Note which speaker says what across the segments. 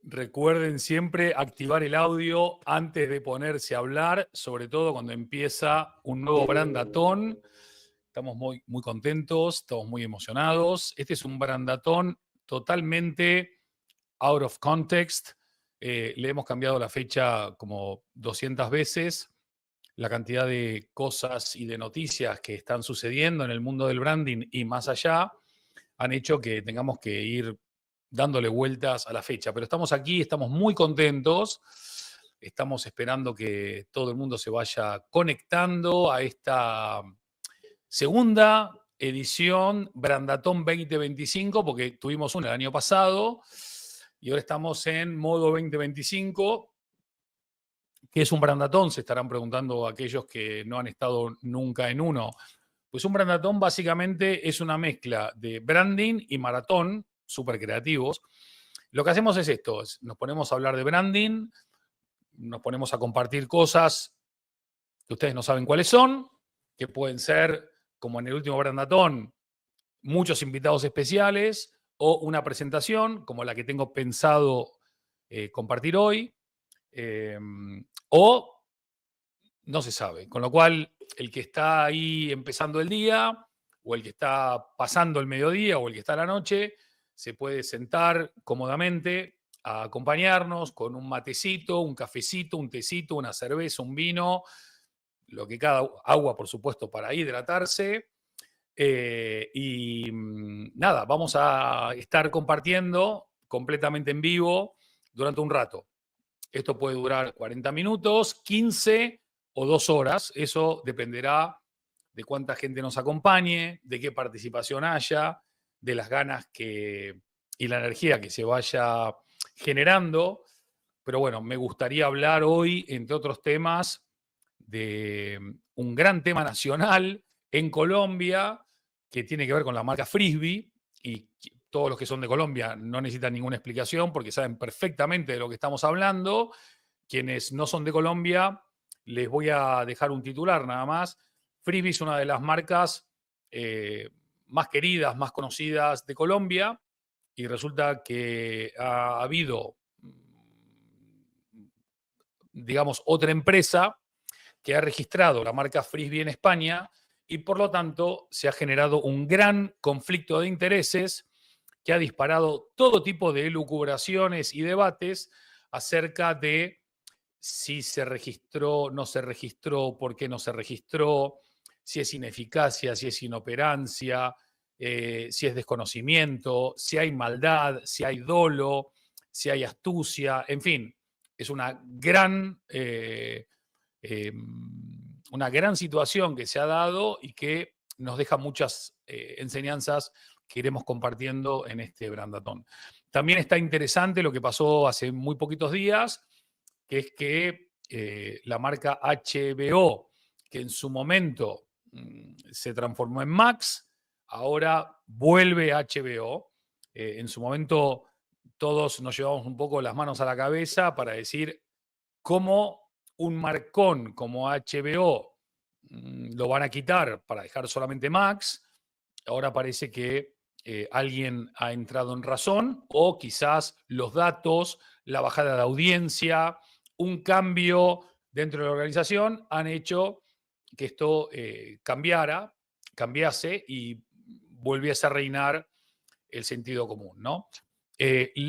Speaker 1: Recuerden siempre activar el audio antes de ponerse a hablar, sobre todo cuando empieza un nuevo brandatón. Estamos muy contentos, estamos muy emocionados. Este es un brandatón totalmente out of context. Le hemos cambiado la fecha como 200 veces. La cantidad de cosas y de noticias que están sucediendo en el mundo del branding y más allá han hecho que tengamos que ir dándole vueltas a la fecha. Pero estamos aquí, estamos muy contentos, estamos esperando que todo el mundo se vaya conectando a esta segunda edición Brandatón 2025, porque tuvimos una el año pasado y ahora estamos en modo 2025. ¿Qué es un brandatón? Se estarán preguntando aquellos que no han estado nunca en uno. Pues un brandatón básicamente es una mezcla de branding y maratón, súper creativos. Lo que hacemos es esto, nos ponemos a hablar de branding, nos ponemos a compartir cosas que ustedes no saben cuáles son, que pueden ser, como en el último brandatón, muchos invitados especiales o una presentación, como la que tengo pensado compartir hoy, o no se sabe. Con lo cual, el que está ahí empezando el día, o el que está pasando el mediodía, o el que está a la noche, se puede sentar cómodamente a acompañarnos con un matecito, un cafecito, un tecito, una cerveza, un vino, lo que cada agua, por supuesto, para hidratarse. Nada, vamos a estar compartiendo completamente en vivo durante un rato. Esto puede durar 40 minutos, 15 o 2 horas. Eso dependerá de cuánta gente nos acompañe, de qué participación haya, de las ganas y la energía que se vaya generando. Pero bueno, me gustaría hablar hoy, entre otros temas, de un gran tema nacional en Colombia que tiene que ver con la marca Frisbee, y todos los que son de Colombia no necesitan ninguna explicación porque saben perfectamente de lo que estamos hablando. Quienes no son de Colombia, les voy a dejar un titular nada más. Frisbee es una de las marcas más queridas, más conocidas de Colombia, y resulta que ha habido, digamos, otra empresa que ha registrado la marca Frisbee en España y por lo tanto se ha generado un gran conflicto de intereses que ha disparado todo tipo de elucubraciones y debates acerca de si se registró, no se registró, por qué no se registró, si es ineficacia, si es inoperancia, si es desconocimiento, si hay maldad, si hay dolo, si hay astucia, en fin, es una gran situación que se ha dado y que nos deja muchas enseñanzas que iremos compartiendo en este brandatón. También está interesante lo que pasó hace muy poquitos días, que es que la marca HBO, que en su momento se transformó en Max, ahora vuelve a HBO. En su momento todos nos llevamos un poco las manos a la cabeza para decir cómo un marcón como HBO lo van a quitar para dejar solamente Max. Ahora parece que alguien ha entrado en razón, o quizás los datos, la bajada de audiencia, un cambio dentro de la organización han hecho que esto cambiase y volviese a reinar el sentido común, ¿no?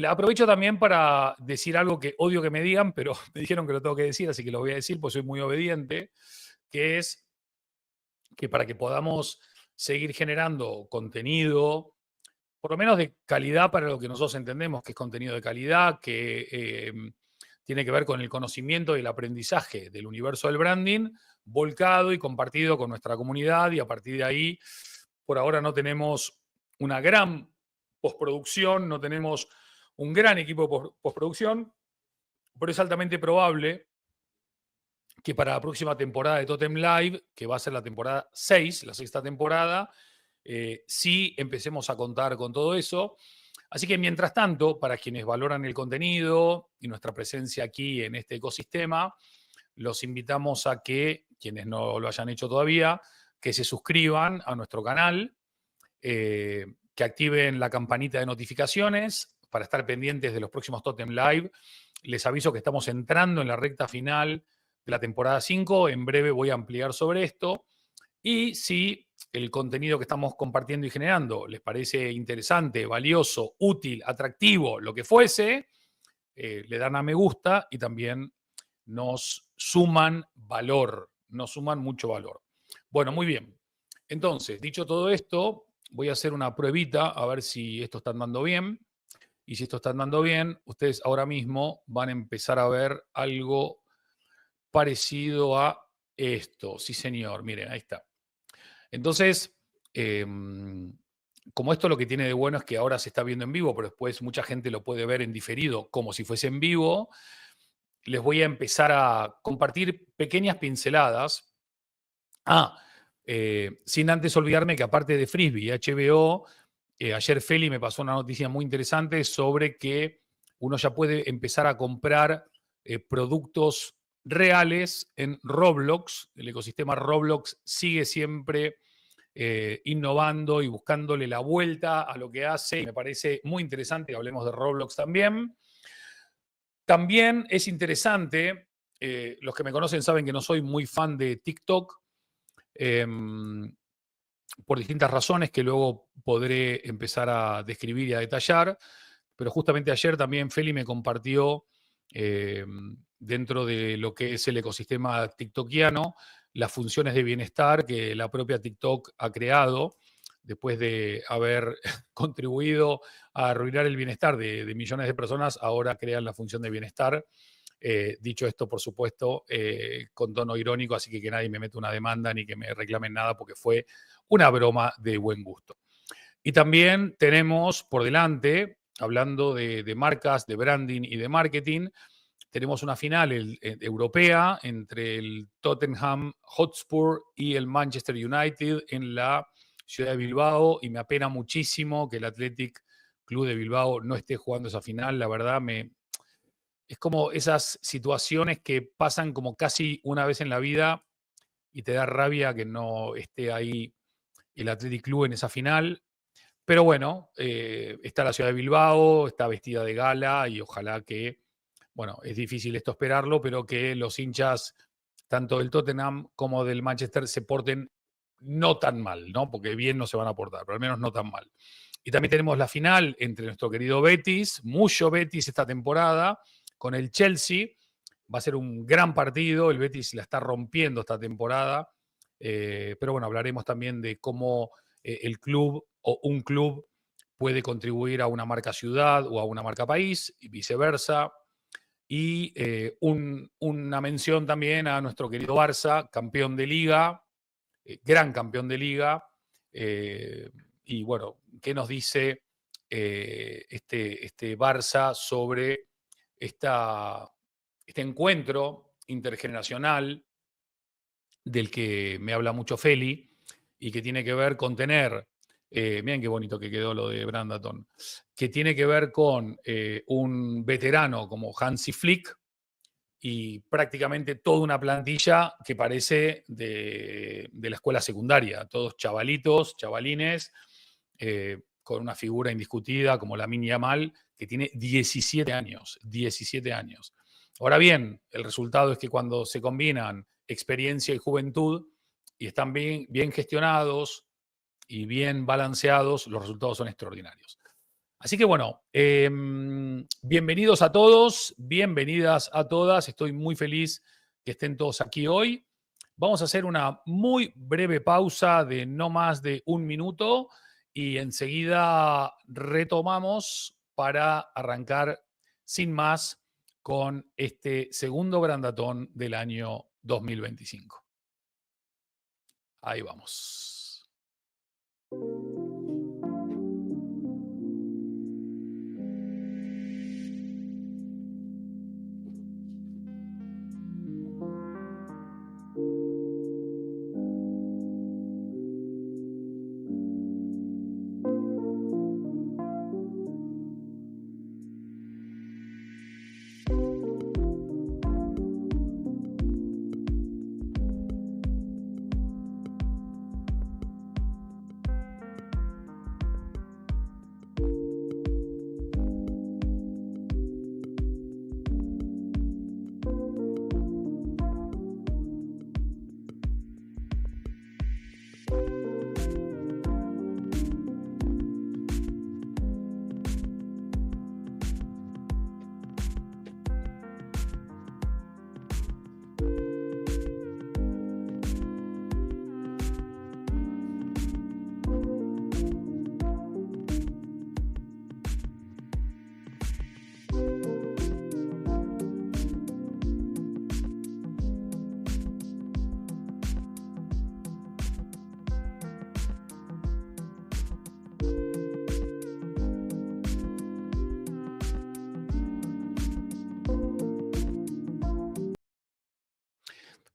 Speaker 1: Aprovecho también para decir algo que odio que me digan, pero me dijeron que lo tengo que decir, así que lo voy a decir, pues soy muy obediente, que es que para que podamos seguir generando contenido, por lo menos de calidad para lo que nosotros entendemos que es contenido de calidad, que tiene que ver con el conocimiento y el aprendizaje del universo del branding, volcado y compartido con nuestra comunidad, y a partir de ahí, por ahora no tenemos una gran postproducción, no tenemos un gran equipo de postproducción, pero es altamente probable que para la próxima temporada de Totem Live, que va a ser la temporada 6, la sexta temporada, sí empecemos a contar con todo eso. Así que mientras tanto, para quienes valoran el contenido y nuestra presencia aquí en este ecosistema, los invitamos a que, quienes no lo hayan hecho todavía, que se suscriban a nuestro canal, que activen la campanita de notificaciones, para estar pendientes de los próximos Totem Live. Les aviso que estamos entrando en la recta final de la temporada 5. En breve voy a ampliar sobre esto. Y si el contenido que estamos compartiendo y generando les parece interesante, valioso, útil, atractivo, lo que fuese, le dan a me gusta y también nos suman valor, nos suman mucho valor. Bueno, muy bien. Entonces, dicho todo esto, voy a hacer una pruebita a ver si esto está andando bien. Y si esto está andando bien, ustedes ahora mismo van a empezar a ver algo parecido a esto. Sí, señor. Miren, ahí está. Entonces, como esto lo que tiene de bueno es que ahora se está viendo en vivo, pero después mucha gente lo puede ver en diferido como si fuese en vivo, les voy a empezar a compartir pequeñas pinceladas. Sin antes olvidarme que aparte de Frisbee y HBO, ayer Feli me pasó una noticia muy interesante sobre que uno ya puede empezar a comprar productos reales en Roblox. El ecosistema Roblox sigue siempre innovando y buscándole la vuelta a lo que hace. Y me parece muy interesante que hablemos de Roblox también. También es interesante, los que me conocen saben que no soy muy fan de TikTok, por distintas razones que luego podré empezar a describir y a detallar, pero justamente ayer también Feli me compartió dentro de lo que es el ecosistema tiktokiano las funciones de bienestar que la propia TikTok ha creado después de haber contribuido a arruinar el bienestar de millones de personas, ahora crean la función de bienestar. Dicho esto, por supuesto, con tono irónico, así que nadie me meta una demanda ni que me reclamen nada porque fue una broma de buen gusto. Y también tenemos por delante, hablando de marcas, de branding y de marketing, tenemos una final europea entre el Tottenham Hotspur y el Manchester United en la ciudad de Bilbao, y me apena muchísimo que el Athletic Club de Bilbao no esté jugando esa final. La verdad, es como esas situaciones que pasan como casi una vez en la vida y te da rabia que no esté ahí el Athletic Club en esa final. Pero bueno, está la ciudad de Bilbao, está vestida de gala y ojalá que, bueno, es difícil esto esperarlo, pero que los hinchas, tanto del Tottenham como del Manchester, se porten no tan mal, ¿no? Porque bien no se van a portar, pero al menos no tan mal. Y también tenemos la final entre nuestro querido Betis, mucho Betis esta temporada, con el Chelsea. Va a ser un gran partido, el Betis la está rompiendo esta temporada, pero bueno, hablaremos también de cómo el club o un club puede contribuir a una marca ciudad o a una marca país y viceversa. Y una mención también a nuestro querido Barça, campeón de liga, gran campeón de liga. Y bueno, ¿qué nos dice este Barça sobre este encuentro intergeneracional del que me habla mucho Feli y que tiene que ver con tener, miren qué bonito que quedó lo de Brandaton, que tiene que ver con un veterano como Hansi Flick y prácticamente toda una plantilla que parece de la escuela secundaria, todos chavalitos, chavalines, con una figura indiscutida como Lamine Yamal, que tiene 17 años, 17 años. Ahora bien, el resultado es que cuando se combinan experiencia y juventud y están bien gestionados y bien balanceados, los resultados son extraordinarios. Así que bueno, bienvenidos a todos, bienvenidas a todas. Estoy muy feliz que estén todos aquí hoy. Vamos a hacer una muy breve pausa de no más de un minuto y enseguida retomamos para arrancar sin más con este segundo grandatón del año 2025. Ahí vamos.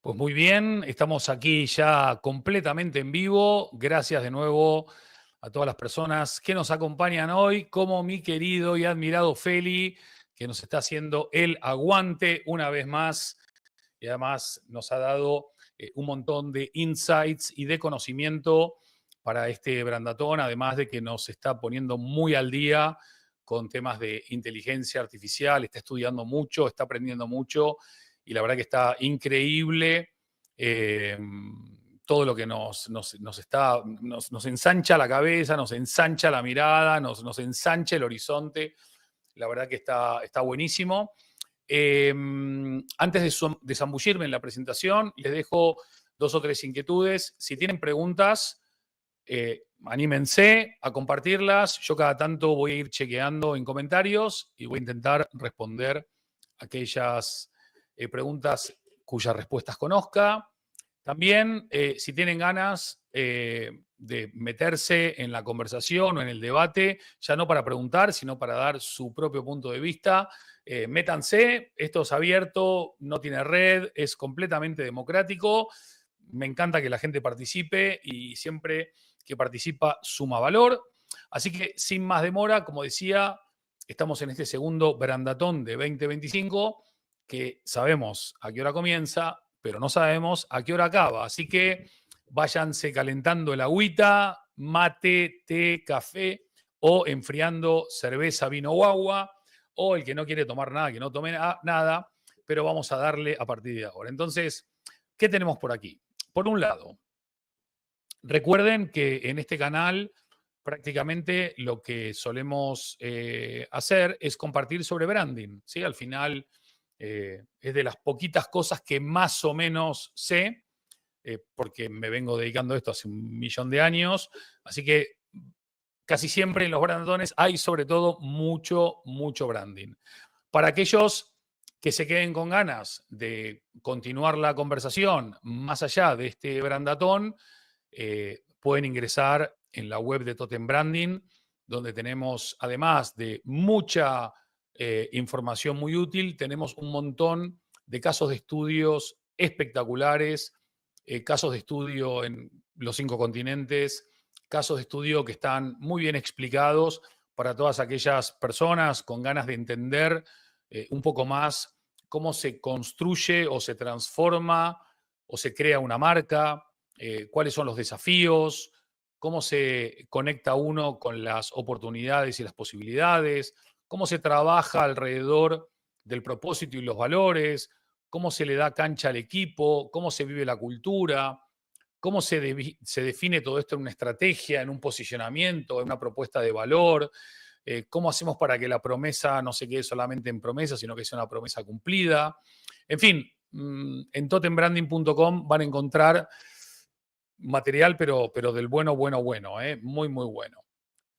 Speaker 1: Pues muy bien, estamos aquí ya completamente en vivo. Gracias de nuevo a todas las personas que nos acompañan hoy, como mi querido y admirado Feli, que nos está haciendo el aguante una vez más y además nos ha dado un montón de insights y de conocimiento para este Brandatón, además de que nos está poniendo muy al día con temas de inteligencia artificial, está estudiando mucho, está aprendiendo mucho y la verdad que está increíble eh, todo lo que nos ensancha la cabeza, nos ensancha la mirada, nos ensancha el horizonte. La verdad que está buenísimo. Antes de zambullirme en la presentación, les dejo 2 o 3 inquietudes. Si tienen preguntas, anímense a compartirlas. Yo cada tanto voy a ir chequeando en comentarios y voy a intentar responder aquellas preguntas cuyas respuestas conozca. También, si tienen ganas de meterse en la conversación o en el debate, ya no para preguntar, sino para dar su propio punto de vista, métanse, esto es abierto, no tiene red, es completamente democrático. Me encanta que la gente participe y siempre que participa suma valor. Así que sin más demora, como decía, estamos en este segundo Brandatón de 2025, que sabemos a qué hora comienza, pero no sabemos a qué hora acaba. Así que váyanse calentando el agüita, mate, té, café o enfriando cerveza, vino o agua, o el que no quiere tomar nada, que no tome nada, pero vamos a darle a partir de ahora. Entonces, ¿qué tenemos por aquí? Por un lado, recuerden que en este canal prácticamente lo que solemos hacer es compartir sobre branding, ¿sí? Al final es de las poquitas cosas que más o menos sé, porque me vengo dedicando a esto hace 1.000.000 de años, así que casi siempre en los brandones hay sobre todo mucho branding. Para aquellos que se queden con ganas de continuar la conversación más allá de este brandatón, pueden ingresar en la web de Totem Branding, donde tenemos, además de mucha información muy útil, tenemos un montón de casos de estudios espectaculares, casos de estudio en los 5 continentes, casos de estudio que están muy bien explicados para todas aquellas personas con ganas de entender un poco más cómo se construye o se transforma o se crea una marca, cuáles son los desafíos, cómo se conecta uno con las oportunidades y las posibilidades, cómo se trabaja alrededor del propósito y los valores, cómo se le da cancha al equipo, cómo se vive la cultura, cómo se define todo esto en una estrategia, en un posicionamiento, en una propuesta de valor, cómo hacemos para que la promesa no se quede solamente en promesa, sino que sea una promesa cumplida. En fin, en totembranding.com van a encontrar material, pero del bueno, muy bueno.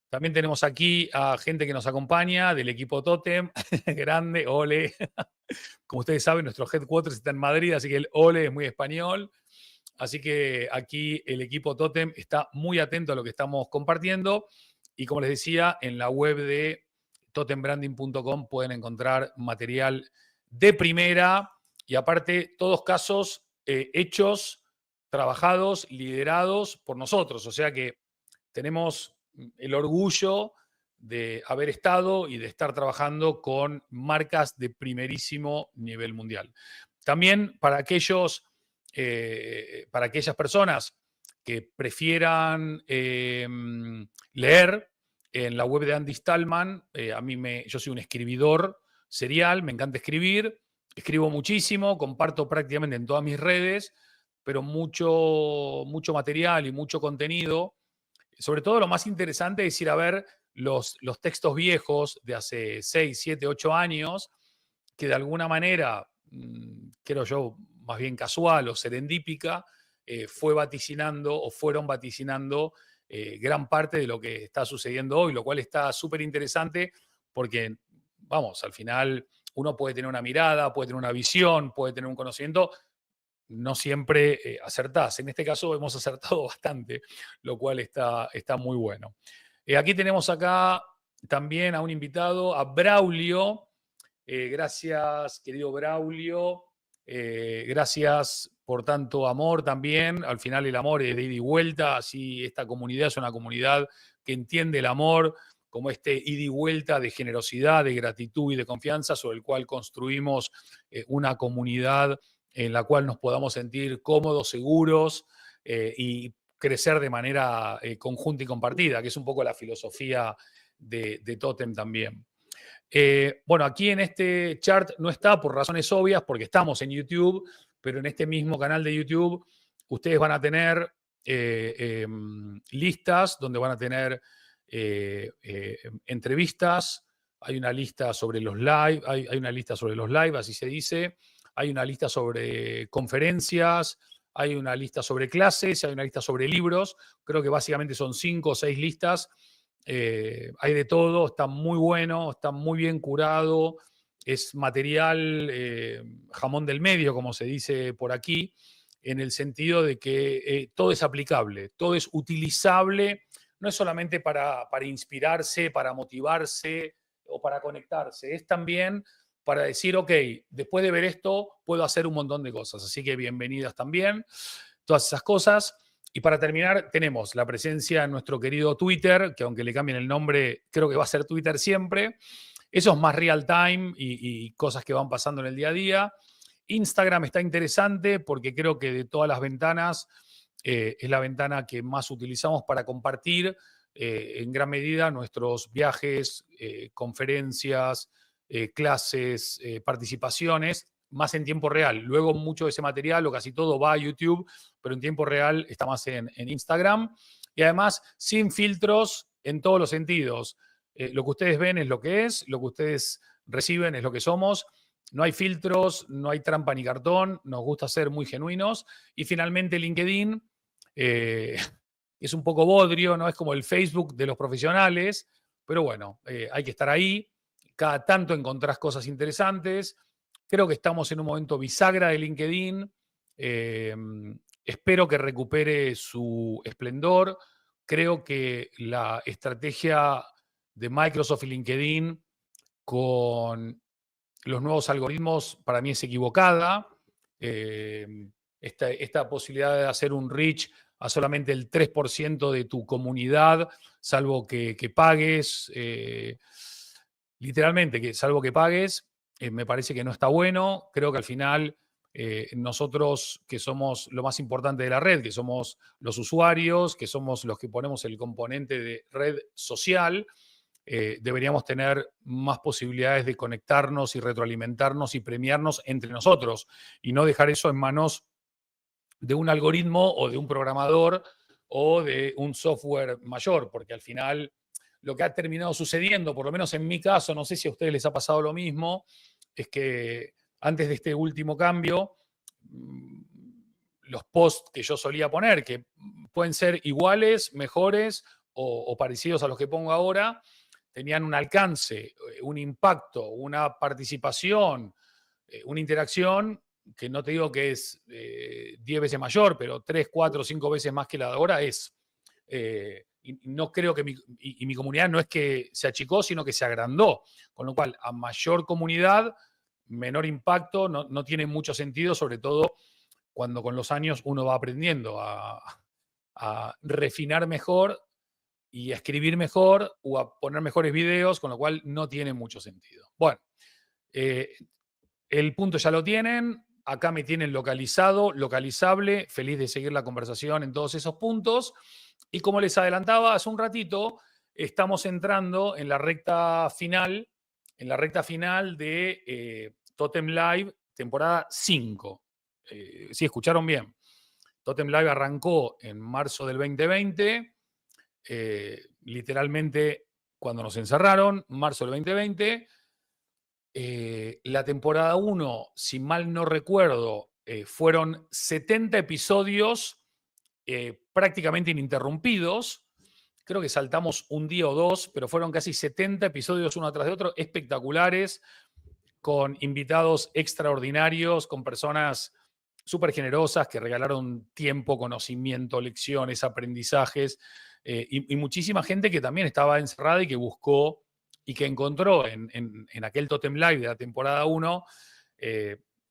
Speaker 1: También tenemos aquí a gente que nos acompaña del equipo Totem, grande, ole. Como ustedes saben, nuestro headquarters está en Madrid, así que el ole es muy español. Así que aquí el equipo Totem está muy atento a lo que estamos compartiendo. Y como les decía, en la web de totembranding.com pueden encontrar material de primera y aparte todos casos hechos, trabajados, liderados por nosotros. O sea que tenemos el orgullo de haber estado y de estar trabajando con marcas de primerísimo nivel mundial. También para aquellas personas que prefieran leer en la web de Andy Stallman, yo soy un escribidor serial, me encanta escribir, escribo muchísimo, comparto prácticamente en todas mis redes, pero mucho material y mucho contenido. Sobre todo lo más interesante es ir a ver los textos viejos de hace 6, 7, 8 años, que de alguna manera, creo yo, más bien casual o serendípica, fueron vaticinando gran parte de lo que está sucediendo hoy, lo cual está súper interesante porque, vamos, al final uno puede tener una mirada, puede tener una visión, puede tener un conocimiento, no siempre acertás. En este caso hemos acertado bastante, lo cual está muy bueno. Aquí tenemos acá también a un invitado, a Braulio. Gracias, querido Braulio. Gracias por tanto amor también. Al final el amor es de ida y vuelta, así esta comunidad es una comunidad que entiende el amor como este ida y vuelta de generosidad, de gratitud y de confianza sobre el cual construimos una comunidad en la cual nos podamos sentir cómodos, seguros y crecer de manera conjunta y compartida, que es un poco la filosofía de Totem también. Bueno, aquí en este chart no está por razones obvias, porque estamos en YouTube, pero en este mismo canal de YouTube ustedes van a tener listas donde van a tener entrevistas. Hay una lista sobre los live, hay una lista sobre los live, así se dice. Hay una lista sobre conferencias, hay una lista sobre clases, hay una lista sobre libros. Creo que básicamente son 5 o 6 listas. Hay de todo, está muy bueno, está muy bien curado, es material jamón del medio, como se dice por aquí, en el sentido de que todo es aplicable, todo es utilizable, no es solamente para inspirarse, para motivarse o para conectarse, es también para decir, ok, después de ver esto puedo hacer un montón de cosas, así que bienvenidas también, todas esas cosas. Y para terminar, tenemos la presencia en nuestro querido Twitter, que aunque le cambien el nombre, creo que va a ser Twitter siempre. Eso es más real time y cosas que van pasando en el día a día. Instagram está interesante porque creo que de todas las ventanas es la ventana que más utilizamos para compartir en gran medida nuestros viajes, conferencias, clases, participaciones, más en tiempo real. Luego mucho de ese material o casi todo va a YouTube, pero en tiempo real está más en Instagram. Y además sin filtros en todos los sentidos. Lo que ustedes ven es lo que es, lo que ustedes reciben es lo que somos. No hay filtros, no hay trampa ni cartón, nos gusta ser muy genuinos. Y finalmente LinkedIn es un poco bodrio, ¿no? Es como el Facebook de los profesionales, pero bueno, hay que estar ahí. Cada tanto encontrás cosas interesantes. Creo que estamos en un momento bisagra de LinkedIn. Espero que recupere su esplendor. Creo que la estrategia de Microsoft y LinkedIn con los nuevos algoritmos para mí es equivocada. Esta posibilidad de hacer un reach a solamente el 3% de tu comunidad, salvo que pagues, literalmente, salvo que pagues, me parece que no está bueno. Creo que al final nosotros, que somos lo más importante de la red, que somos los usuarios, que somos los que ponemos el componente de red social, deberíamos tener más posibilidades de conectarnos y retroalimentarnos y premiarnos entre nosotros y no dejar eso en manos de un algoritmo o de un programador o de un software mayor, porque al final lo que ha terminado sucediendo, por lo menos en mi caso, no sé si a ustedes les ha pasado lo mismo, es que antes de este último cambio, los posts que yo solía poner, que pueden ser iguales, mejores o parecidos a los que pongo ahora, tenían un alcance, un impacto, una participación, una interacción que no te digo que es 10 veces mayor, pero 3, 4, 5 veces más que la de ahora es. Y no creo que mi comunidad no es que se achicó, sino que se agrandó. Con lo cual, a mayor comunidad, menor impacto, no tiene mucho sentido, sobre todo cuando con los años uno va aprendiendo a refinar mejor y a escribir mejor o a poner mejores videos, con lo cual no tiene mucho sentido. Bueno, el punto ya lo tienen, acá me tienen localizado, localizable, feliz de seguir la conversación en todos esos puntos. Y como les adelantaba hace un ratito, estamos entrando en la recta final de Totem Live, temporada 5. Sí, escucharon bien. Totem Live arrancó en marzo del 2020, literalmente cuando nos encerraron, marzo del 2020. La temporada 1, si mal no recuerdo, fueron 70 episodios prácticamente ininterrumpidos. Creo que saltamos un día o dos, pero fueron casi 70 episodios uno tras de otro, espectaculares, con invitados extraordinarios, con personas súper generosas que regalaron tiempo, conocimiento, lecciones, aprendizajes, y muchísima gente que también estaba encerrada y que buscó y que encontró en aquel Totem Live de la temporada 1,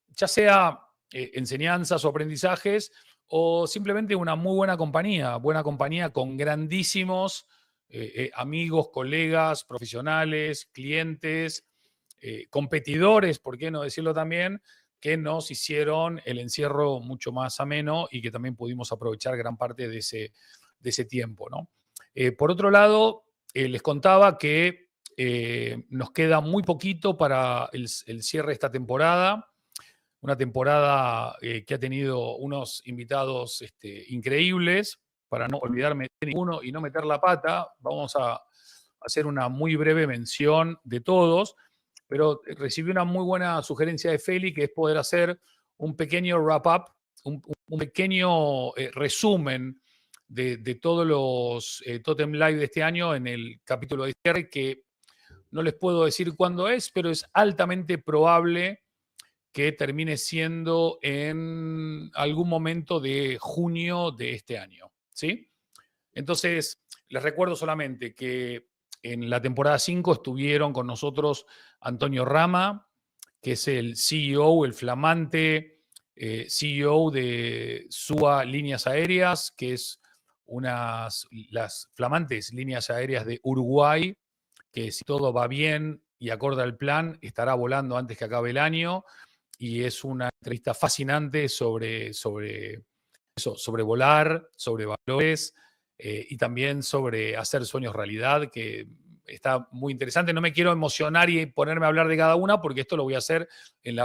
Speaker 1: ya sea enseñanzas o aprendizajes, o simplemente una muy buena compañía con grandísimos amigos, colegas, profesionales, clientes, competidores, ¿por qué no decirlo también? Que nos hicieron el encierro mucho más ameno y que también pudimos aprovechar gran parte de ese tiempo, ¿no? Por otro lado, les contaba que nos queda muy poquito para el cierre de esta temporada. Una temporada que ha tenido unos invitados increíbles. Para no olvidarme de ninguno y no meter la pata, vamos a hacer una muy breve mención de todos, pero recibí una muy buena sugerencia de Feli, que es poder hacer un pequeño wrap-up, un pequeño resumen de todos los Totem Live de este año en el capítulo de cierre, que no les puedo decir cuándo es, pero es altamente probable que termine siendo en algún momento de junio de este año, ¿sí? Entonces, les recuerdo solamente que en la temporada 5 estuvieron con nosotros Antonio Rama, que es el CEO, el flamante CEO de SUA Líneas Aéreas, que es las flamantes líneas aéreas de Uruguay, que si todo va bien y acorde al plan, estará volando antes que acabe el año. Y es una entrevista fascinante sobre eso, sobre volar, sobre valores y también sobre hacer sueños realidad, que está muy interesante. No me quiero emocionar y ponerme a hablar de cada una, porque esto lo voy a hacer en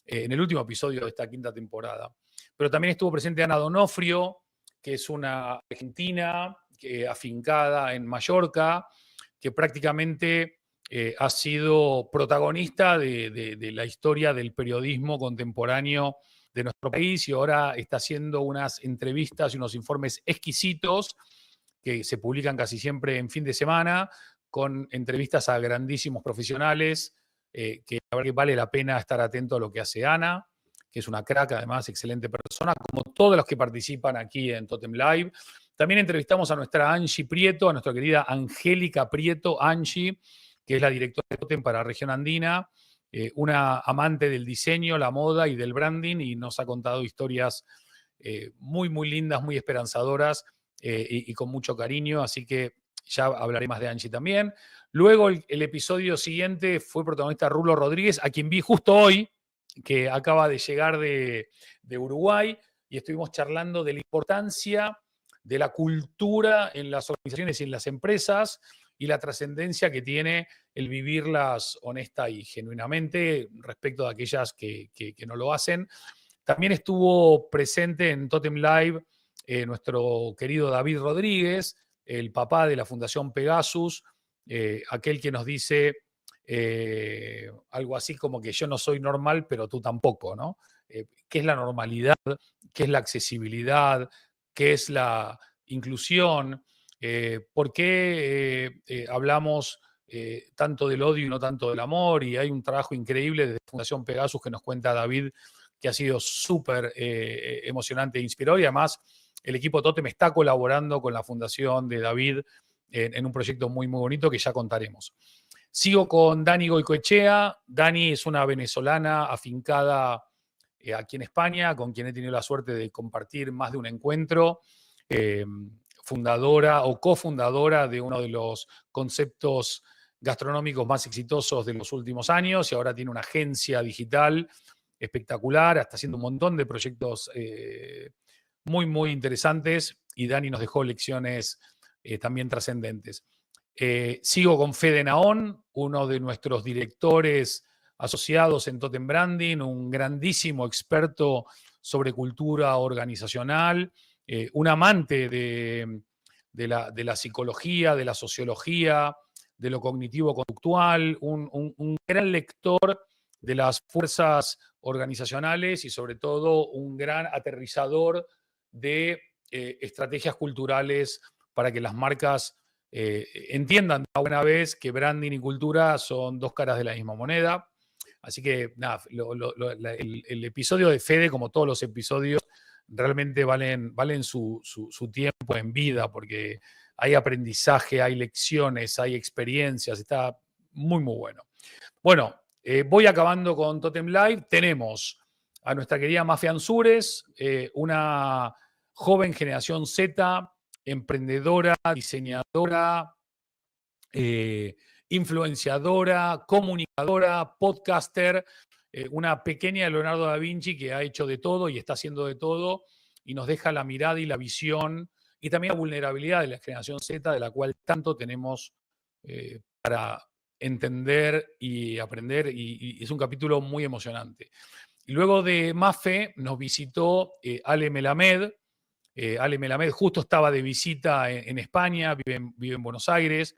Speaker 1: en el último episodio de esta quinta temporada. Pero también estuvo presente Ana Donofrio, que es una argentina afincada en Mallorca, que prácticamente ha sido protagonista de la historia del periodismo contemporáneo de nuestro país y ahora está haciendo unas entrevistas y unos informes exquisitos que se publican casi siempre en fin de semana, con entrevistas a grandísimos profesionales, que la verdad que vale la pena estar atento a lo que hace Ana, que es una crack, además, excelente persona, como todos los que participan aquí en Totem Live. También entrevistamos a nuestra Angie Prieto, a nuestra querida Angélica Prieto, Angie, que es la directora de Totem para Región Andina, una amante del diseño, la moda y del branding, y nos ha contado historias muy, muy lindas, muy esperanzadoras y con mucho cariño, así que ya hablaré más de Angie también. Luego el episodio siguiente fue protagonista Rulo Rodríguez, a quien vi justo hoy, que acaba de llegar de Uruguay, y estuvimos charlando de la importancia de la cultura en las organizaciones y en las empresas y la trascendencia que tiene el vivirlas honesta y genuinamente respecto de aquellas que no lo hacen. También estuvo presente en Totem Live nuestro querido David Rodríguez, el papá de la Fundación Pegasus, aquel que nos dice algo así como que yo no soy normal, pero tú tampoco, ¿no? ¿Qué es la normalidad? ¿Qué es la accesibilidad? ¿Qué es la inclusión? ¿Por qué hablamos tanto del odio y no tanto del amor? Y hay un trabajo increíble desde Fundación Pegasus que nos cuenta David, que ha sido súper emocionante e inspirador. Y además, el equipo Totem está colaborando con la Fundación de David en un proyecto muy, muy bonito que ya contaremos. Sigo con Dani Goicoechea. Dani es una venezolana afincada aquí en España, con quien he tenido la suerte de compartir más de un encuentro. Fundadora o cofundadora de uno de los conceptos gastronómicos más exitosos de los últimos años, y ahora tiene una agencia digital espectacular, está haciendo un montón de proyectos muy, muy interesantes, y Dani nos dejó lecciones también trascendentes. Sigo con Fede Naón, uno de nuestros directores asociados en Totem Branding, un grandísimo experto sobre cultura organizacional, un amante de la psicología, de la sociología, de lo cognitivo-conductual, un gran lector de las fuerzas organizacionales y sobre todo un gran aterrizador de estrategias culturales para que las marcas entiendan de una buena vez que branding y cultura son dos caras de la misma moneda. Así que nada, el episodio de Fede, como todos los episodios, realmente valen su tiempo en vida, porque hay aprendizaje, hay lecciones, hay experiencias, está muy, muy bueno. Bueno, voy acabando con Totem Live. Tenemos a nuestra querida Mafe Ansúrez, una joven generación Z, emprendedora, diseñadora, influenciadora, comunicadora, podcaster, una pequeña Leonardo da Vinci que ha hecho de todo y está haciendo de todo y nos deja la mirada y la visión y también la vulnerabilidad de la generación Z, de la cual tanto tenemos para entender y aprender, y es un capítulo muy emocionante. Y luego de Mafe nos visitó Ale Melamed. Ale Melamed justo estaba de visita en España, vive en Buenos Aires,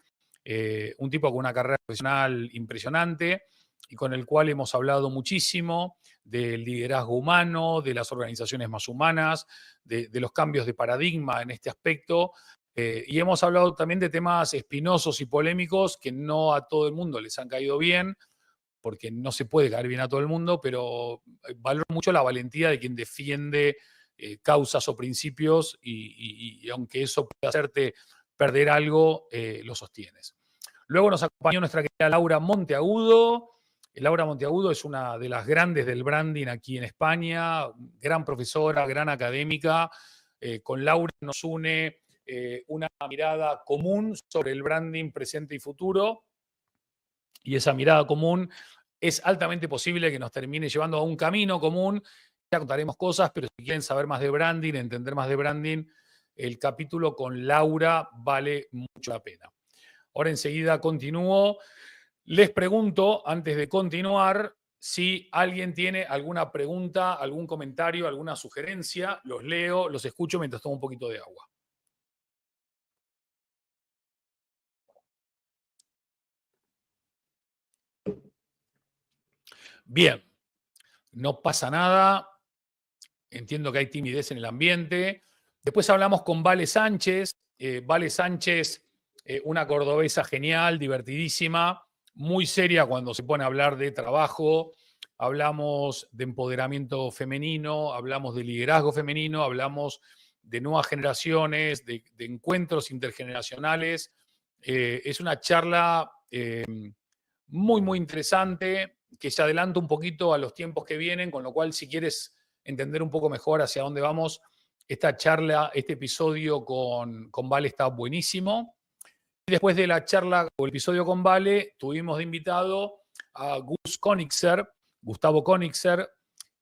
Speaker 1: un tipo con una carrera profesional impresionante y con el cual hemos hablado muchísimo del liderazgo humano, de las organizaciones más humanas, de los cambios de paradigma en este aspecto. Y hemos hablado también de temas espinosos y polémicos que no a todo el mundo les han caído bien, porque no se puede caer bien a todo el mundo, pero valoro mucho la valentía de quien defiende causas o principios y aunque eso pueda hacerte perder algo, lo sostienes. Luego nos acompañó nuestra querida Laura Monteagudo. Laura Monteagudo es una de las grandes del branding aquí en España, gran profesora, gran académica. Con Laura nos une una mirada común sobre el branding presente y futuro, y esa mirada común es altamente posible que nos termine llevando a un camino común. Ya contaremos cosas, pero si quieren saber más de branding, entender más de branding, el capítulo con Laura vale mucho la pena. Ahora enseguida continúo. Les pregunto, antes de continuar, si alguien tiene alguna pregunta, algún comentario, alguna sugerencia. Los leo, los escucho mientras tomo un poquito de agua. Bien, no pasa nada. Entiendo que hay timidez en el ambiente. Después hablamos con Vale Sánchez. Vale Sánchez, una cordobesa genial, divertidísima, muy seria cuando se pone a hablar de trabajo. Hablamos de empoderamiento femenino, hablamos de liderazgo femenino, hablamos de nuevas generaciones, de encuentros intergeneracionales. Es una charla muy, muy interesante que se adelanta un poquito a los tiempos que vienen, con lo cual si quieres entender un poco mejor hacia dónde vamos, esta charla, este episodio con Vale está buenísimo. Y después de la charla o el episodio con Vale, tuvimos de invitado a Gus Konigser, Gustavo Konigser,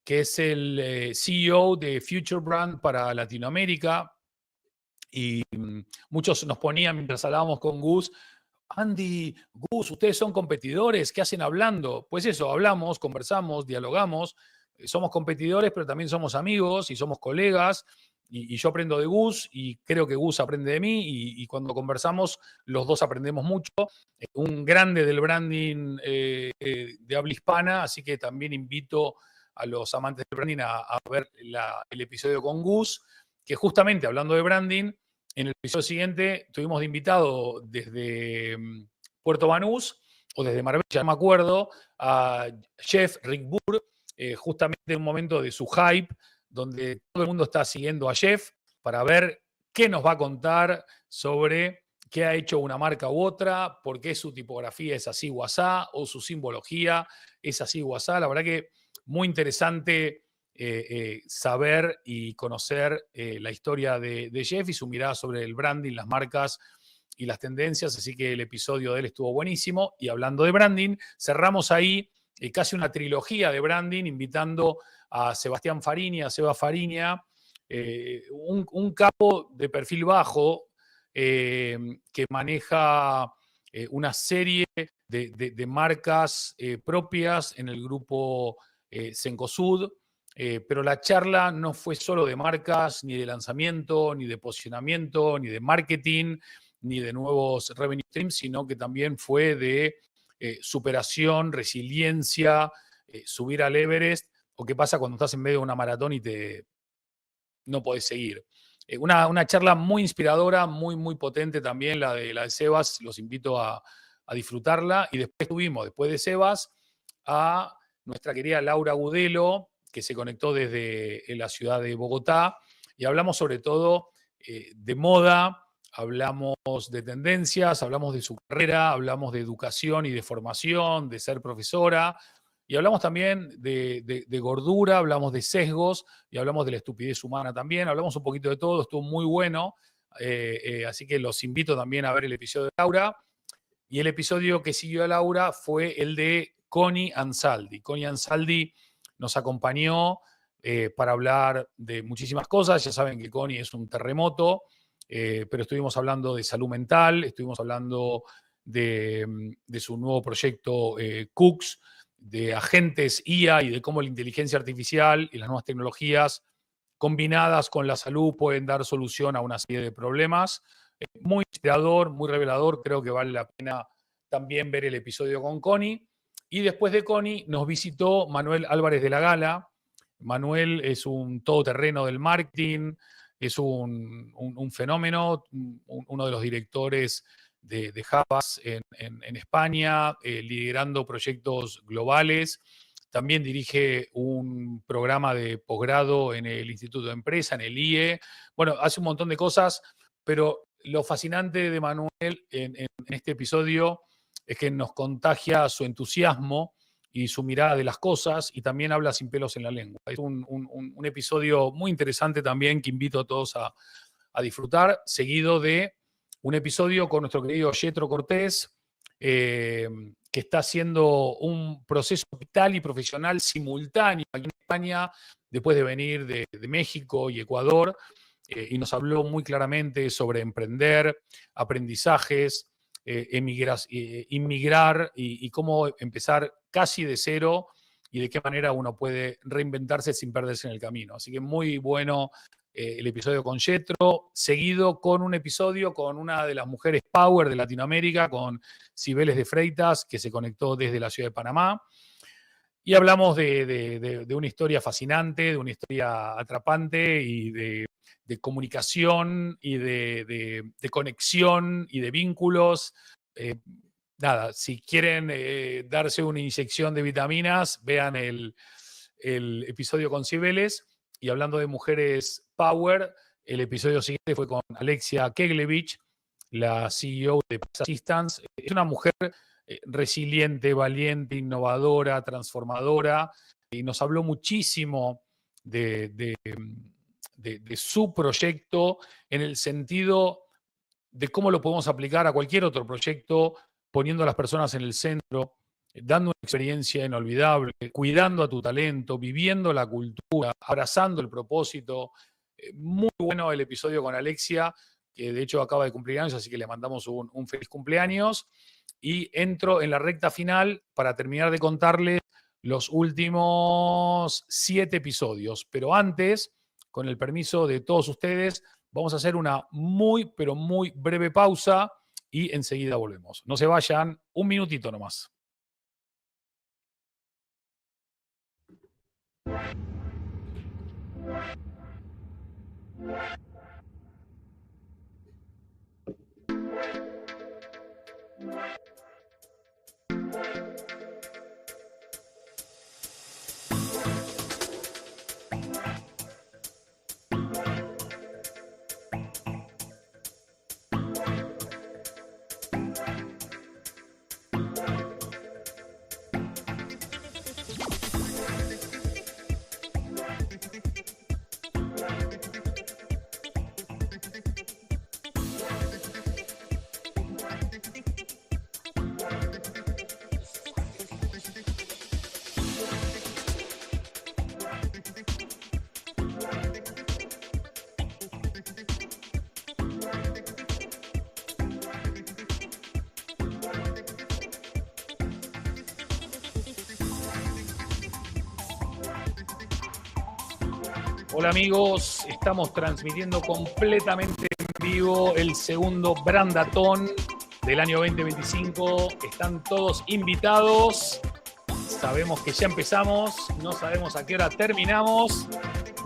Speaker 1: que es el CEO de Future Brand para Latinoamérica. Y muchos nos ponían mientras hablábamos con Gus: Andy, Gus, ustedes son competidores, ¿qué hacen hablando? Pues eso, hablamos, conversamos, dialogamos, somos competidores, pero también somos amigos y somos colegas, y yo aprendo de Gus y creo que Gus aprende de mí, y cuando conversamos los dos aprendemos mucho. Un grande del branding de habla hispana, así que también invito a los amantes del branding a ver el episodio con Gus, que justamente hablando de branding, en el episodio siguiente tuvimos de invitado desde Puerto Banús o desde Marbella, no me acuerdo, a Jeff Rick Burr, justamente en un momento de su hype, donde todo el mundo está siguiendo a Jeff para ver qué nos va a contar sobre qué ha hecho una marca u otra, por qué su tipografía es así o asá, o su simbología es así o asá. La verdad que muy interesante saber y conocer la historia de Jeff y su mirada sobre el branding, las marcas y las tendencias, así que el episodio de él estuvo buenísimo. Y hablando de branding, cerramos ahí casi una trilogía de branding, invitando a Sebastián Fariña, a Seba Fariña, un capo de perfil bajo que maneja una serie de marcas propias en el grupo Cencosud. Pero la charla no fue solo de marcas, ni de lanzamiento, ni de posicionamiento, ni de marketing, ni de nuevos revenue streams, sino que también fue de superación, resiliencia, subir al Everest, o qué pasa cuando estás en medio de una maratón y no podés seguir. Una charla muy inspiradora, muy, muy potente también, la de Sebas, los invito a disfrutarla. Y después tuvimos, después de Sebas, a nuestra querida Laura Gudelo, que se conectó desde la ciudad de Bogotá, y hablamos sobre todo de moda, hablamos de tendencias, hablamos de su carrera, hablamos de educación y de formación, de ser profesora, Y hablamos también de gordura, hablamos de sesgos y hablamos de la estupidez humana también. Hablamos un poquito de todo, estuvo muy bueno. Así que los invito también a ver el episodio de Laura. Y el episodio que siguió a Laura fue el de Connie Ansaldi. Connie Ansaldi nos acompañó para hablar de muchísimas cosas. Ya saben que Connie es un terremoto, pero estuvimos hablando de salud mental, estuvimos hablando de su nuevo proyecto Cooks, de agentes IA y de cómo la inteligencia artificial y las nuevas tecnologías combinadas con la salud pueden dar solución a una serie de problemas. Muy inspirador, muy revelador. Creo que vale la pena también ver el episodio con Connie. Y después de Connie nos visitó Manuel Álvarez de la Gala. Manuel es un todoterreno del marketing, es un fenómeno, uno de los directores de Havas en España, liderando proyectos globales. También dirige un programa de posgrado en el Instituto de Empresa, en el IE. Bueno, hace un montón de cosas, pero lo fascinante de Manuel en este episodio es que nos contagia su entusiasmo y su mirada de las cosas, y también habla sin pelos en la lengua. Es un episodio muy interesante también que invito a todos a disfrutar, seguido de un episodio con nuestro querido Yetro Cortés, que está haciendo un proceso vital y profesional simultáneo aquí en España, después de venir de México y Ecuador, y nos habló muy claramente sobre emprender, aprendizajes, inmigrar y cómo empezar casi de cero y de qué manera uno puede reinventarse sin perderse en el camino. Así que muy bueno el episodio con Yetro, seguido con un episodio con una de las mujeres power de Latinoamérica, con Cibeles de Freitas, que se conectó desde la ciudad de Panamá. Y hablamos de una historia fascinante, de una historia atrapante y de comunicación y de conexión y de vínculos. Nada, si quieren darse una inyección de vitaminas, vean el episodio con Cibeles. Y hablando de mujeres power, el episodio siguiente fue con Alexia Keglevich, la CEO de Pace Assistance. Es una mujer resiliente, valiente, innovadora, transformadora, y nos habló muchísimo de su proyecto en el sentido de cómo lo podemos aplicar a cualquier otro proyecto, poniendo a las personas en el centro, dando una experiencia inolvidable, cuidando a tu talento, viviendo la cultura, abrazando el propósito. Muy bueno el episodio con Alexia, que de hecho acaba de cumplir años, así que le mandamos un feliz cumpleaños. Y entro en la recta final para terminar de contarles los últimos 7 episodios. Pero antes, con el permiso de todos ustedes, vamos a hacer una muy, pero muy breve pausa y enseguida volvemos. No se vayan, un minutito nomás. Hola amigos, estamos transmitiendo completamente en vivo el segundo Brandatón del año 2025. Están todos invitados. Sabemos que ya empezamos, no sabemos a qué hora terminamos.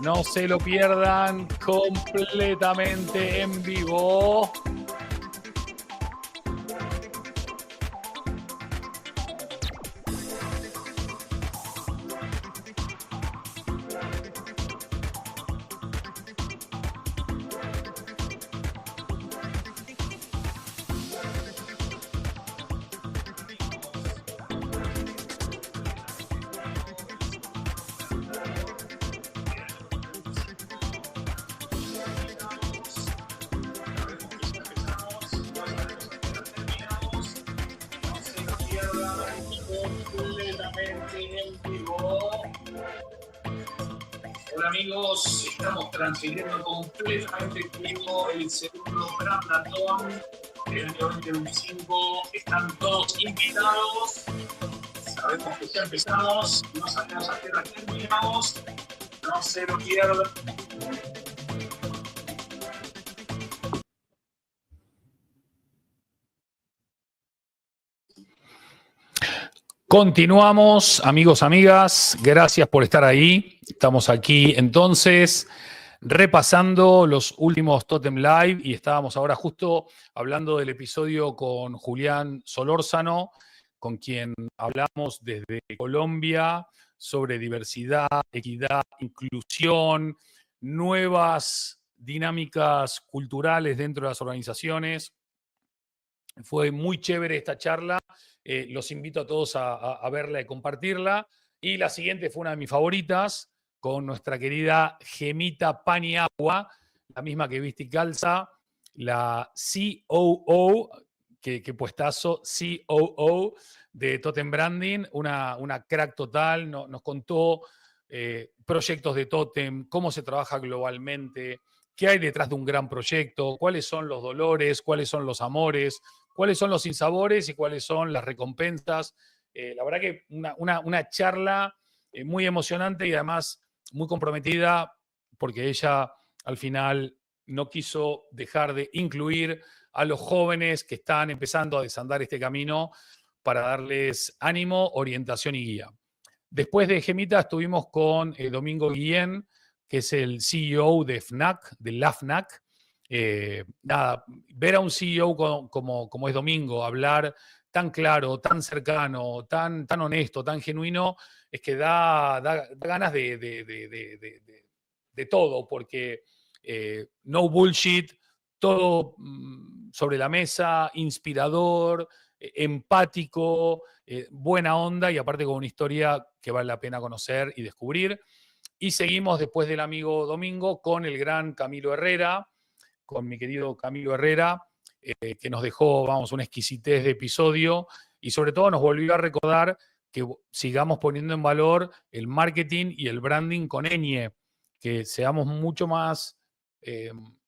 Speaker 1: No se lo pierdan, completamente en vivo. completamente en vivo. Hola amigos, estamos transmitiendo completamente en vivo el segundo Brandatón del año 2025. Están todos invitados. Sabemos que ya empezamos, no sabemos a qué hora terminamos. No se lo pierdan. Continuamos, amigos, amigas. Gracias por estar ahí. Estamos aquí entonces repasando los últimos Totem Live y estábamos ahora justo hablando del episodio con Julián Solórzano, con quien hablamos desde Colombia sobre diversidad, equidad, inclusión, nuevas dinámicas culturales dentro de las organizaciones. Fue muy chévere esta charla. Los invito a todos a verla y compartirla. Y la siguiente fue una de mis favoritas, con nuestra querida Gemita Paniagua, la misma que viste y calza, la COO, que puestazo, COO de Totem Branding, una crack total, nos contó proyectos de Totem, cómo se trabaja globalmente, qué hay detrás de un gran proyecto, cuáles son los dolores, cuáles son los amores, cuáles son los sinsabores y cuáles son las recompensas. La verdad que una charla muy emocionante y además muy comprometida, porque ella al final no quiso dejar de incluir a los jóvenes que están empezando a desandar este camino para darles ánimo, orientación y guía. Después de Gemita estuvimos con Domingo Guillén, que es el CEO de FNAC, de la FNAC. Nada, ver a un CEO como es Domingo, hablar tan claro, tan cercano, tan honesto, tan genuino, es que da ganas de todo, porque no bullshit, todo sobre la mesa, inspirador, empático, buena onda y aparte con una historia que vale la pena conocer y descubrir. Y seguimos después del amigo Domingo con el gran Camilo Herrera, con mi querido Camilo Herrera, que nos dejó, vamos, una exquisitez de episodio y sobre todo nos volvió a recordar que sigamos poniendo en valor el marketing y el branding con ñ, que seamos mucho más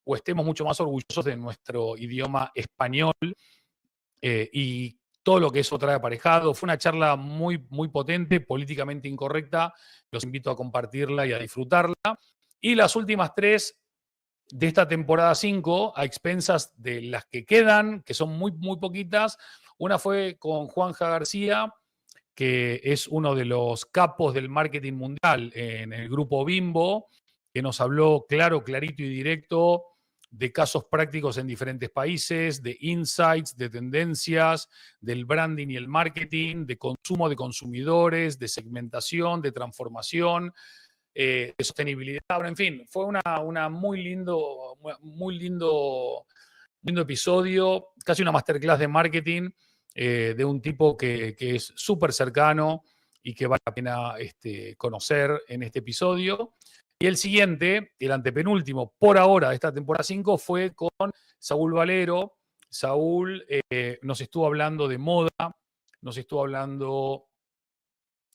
Speaker 1: o estemos mucho más orgullosos de nuestro idioma español y todo lo que eso trae aparejado. Fue una charla muy, muy potente, políticamente incorrecta. Los invito a compartirla y a disfrutarla. Y las últimas tres de esta temporada 5, a expensas de las que quedan, que son muy, muy poquitas. Una fue con Juanja García, que es uno de los capos del marketing mundial en el grupo Bimbo, que nos habló claro, clarito y directo de casos prácticos en diferentes países, de insights, de tendencias, del branding y el marketing, de consumo de consumidores, de segmentación, de transformación, de sostenibilidad. Bueno, en fin, fue una muy lindo episodio, casi una masterclass de marketing de un tipo que es súper cercano y que vale la pena conocer en este episodio. Y el siguiente, el antepenúltimo, por ahora de esta temporada 5, fue con Saúl Valero. Saúl nos estuvo hablando de moda, nos estuvo hablando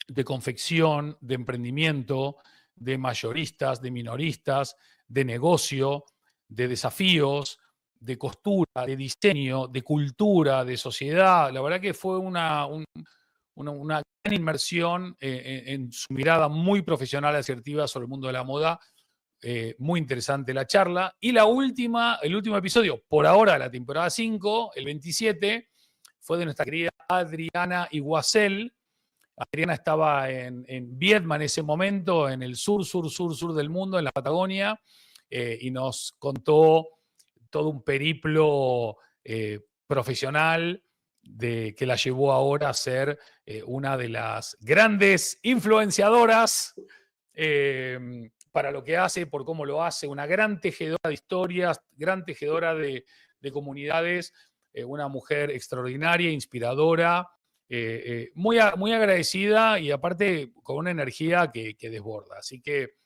Speaker 1: de confección, de emprendimiento, de mayoristas, de minoristas, de negocio, de desafíos, de costura, de diseño, de cultura, de sociedad. La verdad que fue una gran inmersión en su mirada muy profesional y asertiva sobre el mundo de la moda. Muy interesante la charla. Y el último episodio, por ahora, la temporada 5, el 27, fue de nuestra querida Adriana Iguacel. Adriana estaba en Viedma en ese momento, en el sur del mundo, en la Patagonia, y nos contó todo un periplo profesional que la llevó ahora a ser una de las grandes influenciadoras para lo que hace, por cómo lo hace, una gran tejedora de historias, gran tejedora de comunidades, una mujer extraordinaria, inspiradora, muy agradecida y aparte con una energía que desborda. Así que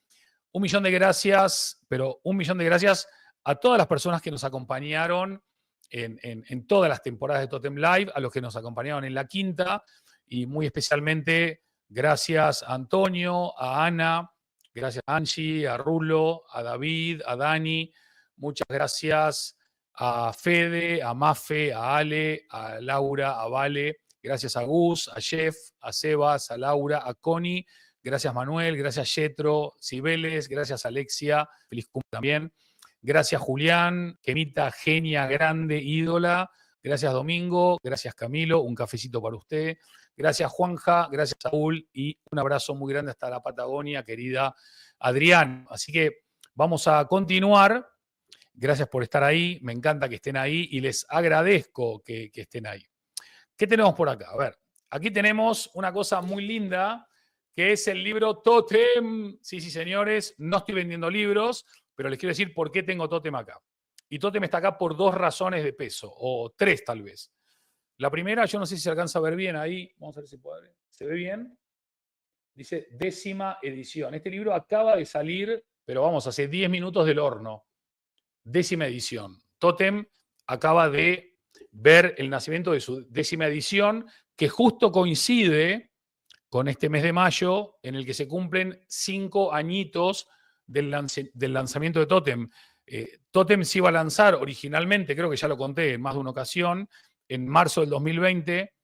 Speaker 1: 1.000.000 de gracias, pero 1.000.000 de gracias a todas las personas que nos acompañaron en todas las temporadas de Totem Live, a los que nos acompañaron en la quinta y muy especialmente Gracias a Antonio, a Ana, gracias a Angie, a Rulo, a David, a Dani. Muchas gracias a Fede, a Mafe, a Ale, a Laura, a Vale. Gracias a Gus, a Jeff, a Sebas, a Laura, a Connie. Gracias Manuel, gracias Yetro, Cibeles, gracias Alexia. Feliz cumpleaños también. Gracias Julián, Gemita, genia, grande, ídola. Gracias Domingo, gracias Camilo, un cafecito para usted. Gracias Juanja, gracias Saúl y un abrazo muy grande hasta la Patagonia, querida Adrián. Así que vamos a continuar. Gracias por estar ahí, me encanta que estén ahí y les agradezco que estén ahí. ¿Qué tenemos por acá? A ver, aquí tenemos una cosa muy linda que es el libro Totem. Sí, sí, señores, no estoy vendiendo libros, pero les quiero decir por qué tengo Totem acá. Y Totem está acá por 2 razones de peso, o 3 tal vez. La primera, yo no sé si se alcanza a ver bien ahí. Vamos a ver si puede. ¿Se ve bien? Dice 10ª edición. Este libro acaba de salir, pero vamos, hace 10 minutos del horno. 10ª edición. Totem acaba de ver el nacimiento de su 10ª edición, que justo coincide con este mes de mayo, en el que se cumplen 5 añitos del lanzamiento de Totem. Totem se iba a lanzar originalmente, creo que ya lo conté en más de una ocasión, en marzo del 2020.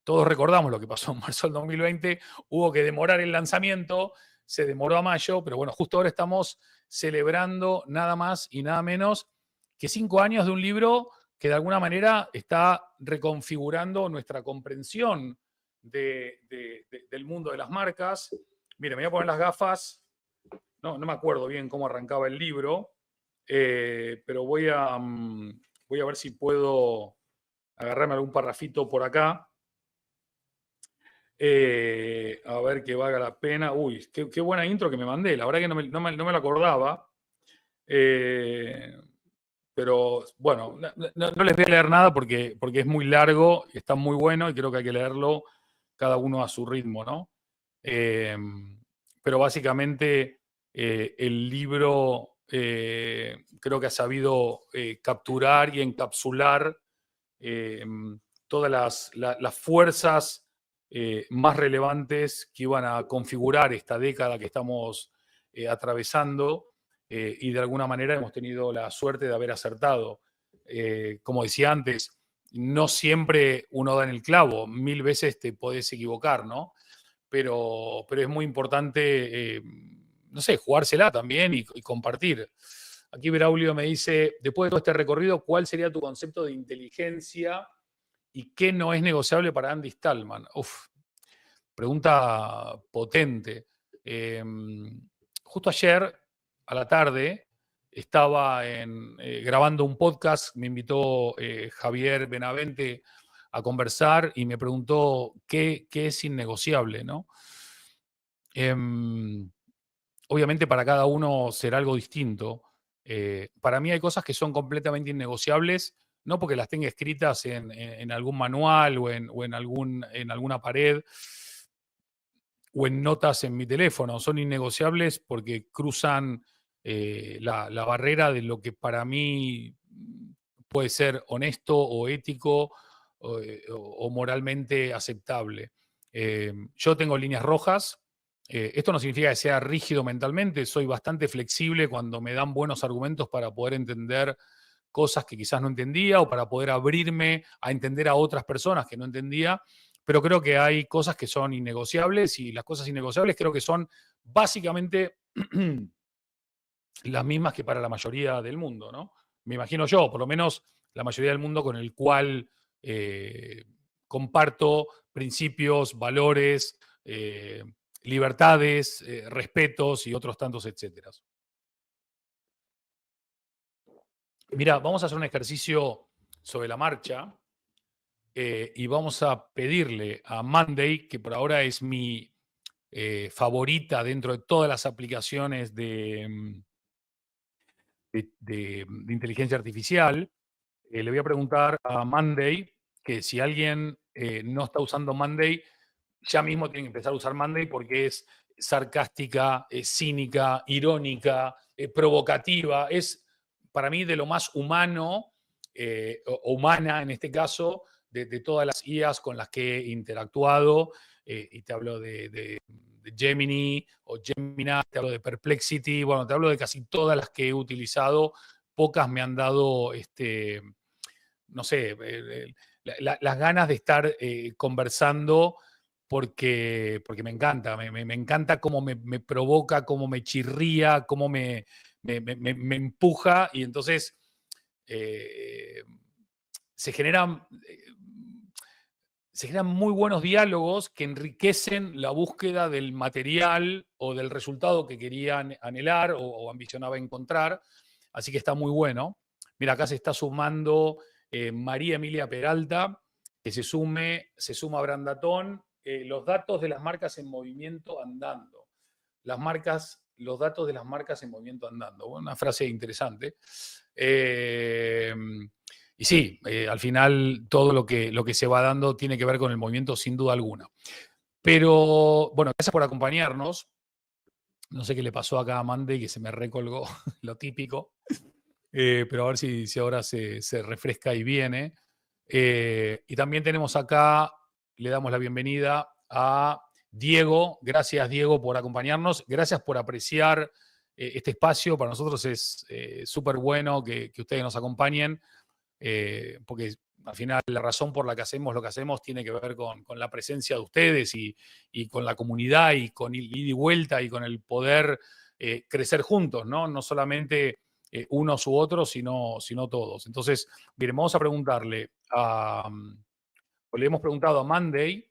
Speaker 1: Todos recordamos lo que pasó en marzo del 2020. Hubo que demorar el lanzamiento, se demoró a mayo, pero bueno, justo ahora estamos celebrando nada más y nada menos que 5 años de un libro que de alguna manera está reconfigurando nuestra comprensión del mundo de las marcas. Mire, me voy a poner las gafas. No me acuerdo bien cómo arrancaba el libro, pero voy a ver si puedo agarrarme algún parrafito por acá. A ver que valga la pena. Uy, qué buena intro que me mandé. La verdad que no me lo acordaba. Pero bueno, no les voy a leer nada porque es muy largo, está muy bueno y creo que hay que leerlo cada uno a su ritmo, ¿no? Pero básicamente el libro creo que ha sabido capturar y encapsular todas las fuerzas más relevantes que iban a configurar esta década que estamos atravesando. Y de alguna manera hemos tenido la suerte de haber acertado. Como decía antes, no siempre uno da en el clavo, 1000 veces te podés equivocar, ¿no? Pero es muy importante, no sé, jugársela también y compartir. Aquí Braulio me dice, después de todo este recorrido, ¿cuál sería tu concepto de inteligencia y qué no es negociable para Andy Stallman? Uf, pregunta potente. Justo ayer a la tarde estaba grabando un podcast, me invitó Javier Benavente a conversar y me preguntó qué es innegociable, ¿no? Obviamente para cada uno será algo distinto. Para mí hay cosas que son completamente innegociables, no porque las tenga escritas en algún manual o en alguna pared o en notas en mi teléfono. Son innegociables porque cruzan la barrera de lo que para mí puede ser honesto o ético o moralmente aceptable. Yo tengo líneas rojas. Esto no significa que sea rígido mentalmente, soy bastante flexible cuando me dan buenos argumentos para poder entender cosas que quizás no entendía o para poder abrirme a entender a otras personas que no entendía, pero creo que hay cosas que son innegociables y las cosas innegociables creo que son básicamente las mismas que para la mayoría del mundo, ¿no? Me imagino yo, por lo menos la mayoría del mundo con el cual comparto principios, valores, libertades, respetos y otros tantos etcétera. Mira, vamos a hacer un ejercicio sobre la marcha y vamos a pedirle a Monday, que por ahora es mi favorita dentro de todas las aplicaciones de inteligencia artificial, le voy a preguntar a Monday que si alguien no está usando Monday, ya mismo tiene que empezar a usar Monday porque es sarcástica, cínica, irónica, provocativa. Es para mí de lo más humano o humana en este caso de todas las IAs con las que he interactuado, y te hablo de Gemini o Gemini, te hablo de Perplexity, bueno, te hablo de casi todas las que he utilizado. Pocas me han dado, no sé, las ganas de estar conversando porque me encanta, me encanta cómo me provoca, cómo me chirría, cómo me empuja, y entonces eh, se generan, se generan muy buenos diálogos que enriquecen la búsqueda del material o del resultado que querían anhelar o ambicionaba encontrar. Así que está muy bueno. Mira, acá se está sumando María Emilia Peralta, que se suma a Brandatón. Los datos de las marcas en movimiento andando. Los datos de las marcas en movimiento andando. Bueno, una frase interesante. Y sí, al final todo lo que se va dando tiene que ver con el movimiento sin duda alguna. Pero bueno, gracias por acompañarnos. No sé qué le pasó acá a Monday, que se me recolgó, lo típico. Pero a ver si ahora se refresca y viene. Y también tenemos acá, le damos la bienvenida a Diego. Gracias, Diego, por acompañarnos. Gracias por apreciar este espacio. Para nosotros es súper bueno que ustedes nos acompañen, porque al final la razón por la que hacemos lo que hacemos tiene que ver con la presencia de ustedes y con la comunidad y con ida y vuelta y con el poder crecer juntos, ¿no? No solamente unos u otros, sino todos. Entonces, miren, vamos a preguntarle o le hemos preguntado a Monday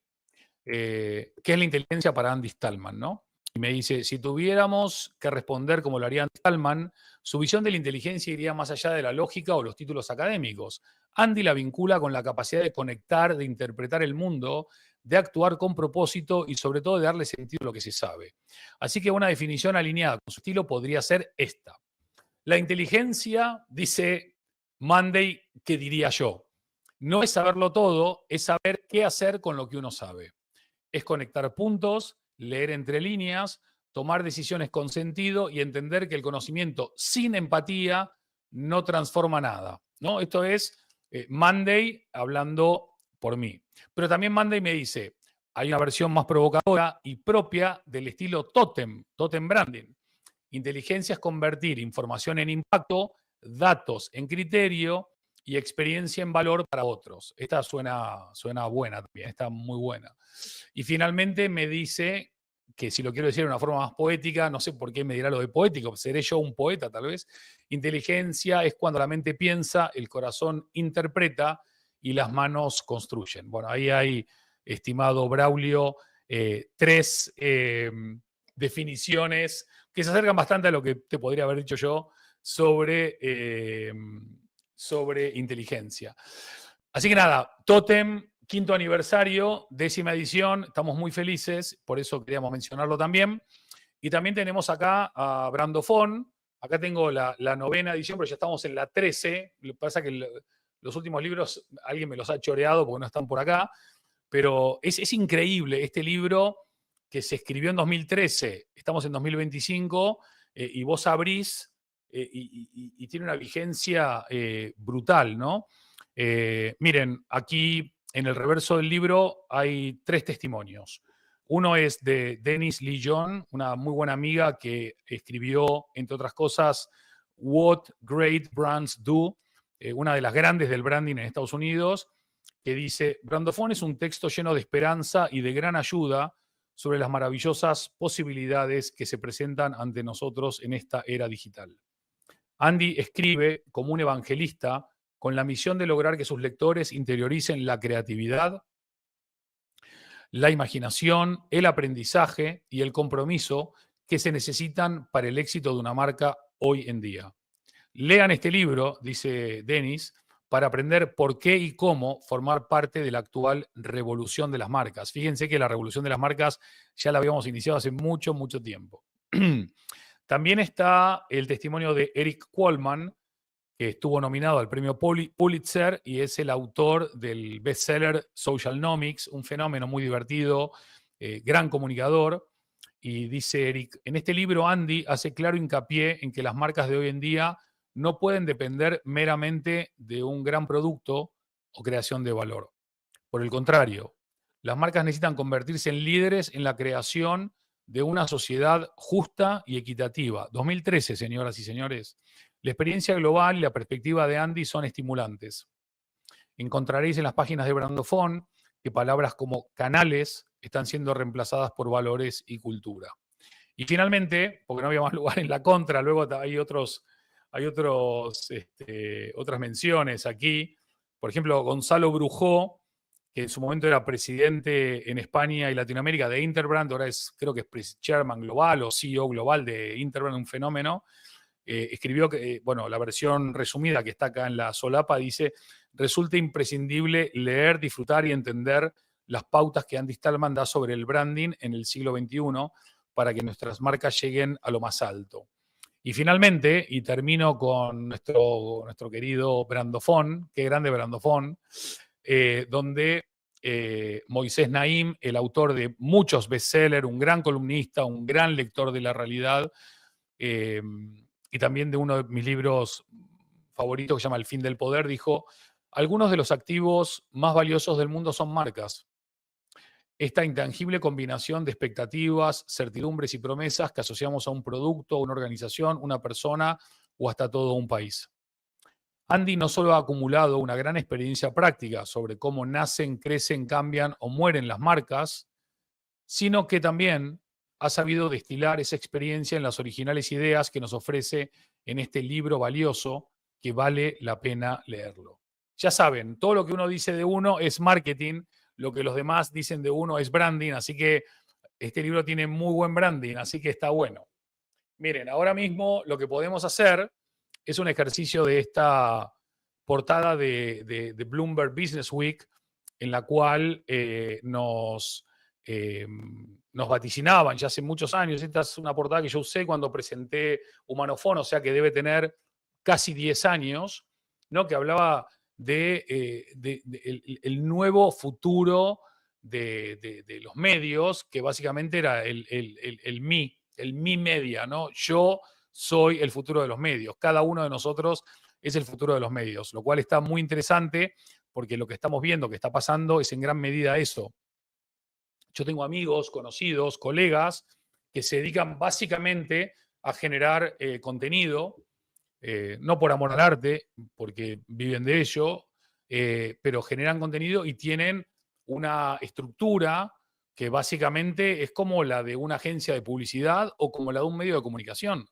Speaker 1: qué es la inteligencia para Andy Stallman, ¿no? Y me dice, si tuviéramos que responder como lo haría Andy Stallman, su visión de la inteligencia iría más allá de la lógica o los títulos académicos. Andy la vincula con la capacidad de conectar, de interpretar el mundo, de actuar con propósito y sobre todo de darle sentido a lo que se sabe. Así que una definición alineada con su estilo podría ser esta. La inteligencia, dice Monday, ¿qué diría yo? No es saberlo todo, es saber qué hacer con lo que uno sabe. Es conectar puntos, leer entre líneas, tomar decisiones con sentido y entender que el conocimiento sin empatía no transforma nada, ¿no? Esto es Monday hablando por mí. Pero también Monday me dice, hay una versión más provocadora y propia del estilo Totem Branding. Inteligencia es convertir información en impacto, datos en criterio y experiencia en valor para otros. Esta suena buena también, está muy buena. Y finalmente me dice que si lo quiero decir de una forma más poética, no sé por qué me dirá lo de poético, seré yo un poeta tal vez. Inteligencia es cuando la mente piensa, el corazón interpreta y las manos construyen. Bueno, ahí hay, estimado Braulio, tres definiciones que se acercan bastante a lo que te podría haber dicho yo sobre inteligencia. Así que nada, Totem, 5º aniversario, 10ª edición, estamos muy felices, por eso queríamos mencionarlo también. Y también tenemos acá a Brandofón, acá tengo la 9ª edición, pero ya estamos en la 13. Lo que pasa es que los últimos libros alguien me los ha choreado porque no están por acá, pero es increíble este libro que se escribió en 2013, estamos en 2025, y vos abrís y tiene una vigencia brutal, ¿no? Miren, aquí en el reverso del libro hay 3 testimonios. Uno es de Dennis Lee John, una muy buena amiga que escribió, entre otras cosas, What Great Brands Do, una de las grandes del branding en Estados Unidos, que dice, Brandofón es un texto lleno de esperanza y de gran ayuda sobre las maravillosas posibilidades que se presentan ante nosotros en esta era digital. Andy escribe como un evangelista con la misión de lograr que sus lectores interioricen la creatividad, la imaginación, el aprendizaje y el compromiso que se necesitan para el éxito de una marca hoy en día. Lean este libro, dice Dennis, para aprender por qué y cómo formar parte de la actual revolución de las marcas. Fíjense que la revolución de las marcas ya la habíamos iniciado hace mucho, mucho tiempo. También está el testimonio de Eric Qualman, que estuvo nominado al premio Pulitzer y es el autor del bestseller Socialnomics, un fenómeno muy divertido, gran comunicador. Y dice Eric, en este libro Andy hace claro hincapié en que las marcas de hoy en día no pueden depender meramente de un gran producto o creación de valor. Por el contrario, las marcas necesitan convertirse en líderes en la creación de una sociedad justa y equitativa. 2013, señoras y señores. La experiencia global y la perspectiva de Andy son estimulantes. Encontraréis en las páginas de Brandofón que palabras como canales están siendo reemplazadas por valores y cultura. Y finalmente, porque no había más lugar en la contra, luego hay otras menciones aquí. Por ejemplo, Gonzalo Brujó, que en su momento era presidente en España y Latinoamérica de Interbrand, ahora creo que es chairman global o CEO global de Interbrand, un fenómeno. Escribió que, la versión resumida que está acá en la solapa dice: resulta imprescindible leer, disfrutar y entender las pautas que Andy Stallman da sobre el branding en el siglo XXI para que nuestras marcas lleguen a lo más alto. Y finalmente, y termino con nuestro querido Brandofón, qué grande Brandofón, donde Moisés Naim, el autor de muchos bestsellers, un gran columnista, un gran lector de la realidad, y también de uno de mis libros favoritos que se llama El fin del poder, dijo: algunos de los activos más valiosos del mundo son marcas. Esta intangible combinación de expectativas, certidumbres y promesas que asociamos a un producto, una organización, una persona o hasta todo un país. Andy no solo ha acumulado una gran experiencia práctica sobre cómo nacen, crecen, cambian o mueren las marcas, sino que también ha sabido destilar esa experiencia en las originales ideas que nos ofrece en este libro valioso que vale la pena leerlo. Ya saben, todo lo que uno dice de uno es marketing, lo que los demás dicen de uno es branding, así que este libro tiene muy buen branding, así que está bueno. Miren, ahora mismo lo que podemos hacer es un ejercicio de esta portada de Bloomberg Business Week, en la cual nos vaticinaban ya hace muchos años. Esta es una portada que yo usé cuando presenté Humanofón, o sea que debe tener casi 10 años, ¿no? Que hablaba de el nuevo futuro de los medios, que básicamente era el mi media, ¿no? Yo soy el futuro de los medios. Cada uno de nosotros es el futuro de los medios, lo cual está muy interesante porque lo que estamos viendo que está pasando es en gran medida eso. Yo tengo amigos, conocidos, colegas que se dedican básicamente a generar contenido, no por amor al arte, porque viven de ello, pero generan contenido y tienen una estructura que básicamente es como la de una agencia de publicidad o como la de un medio de comunicación.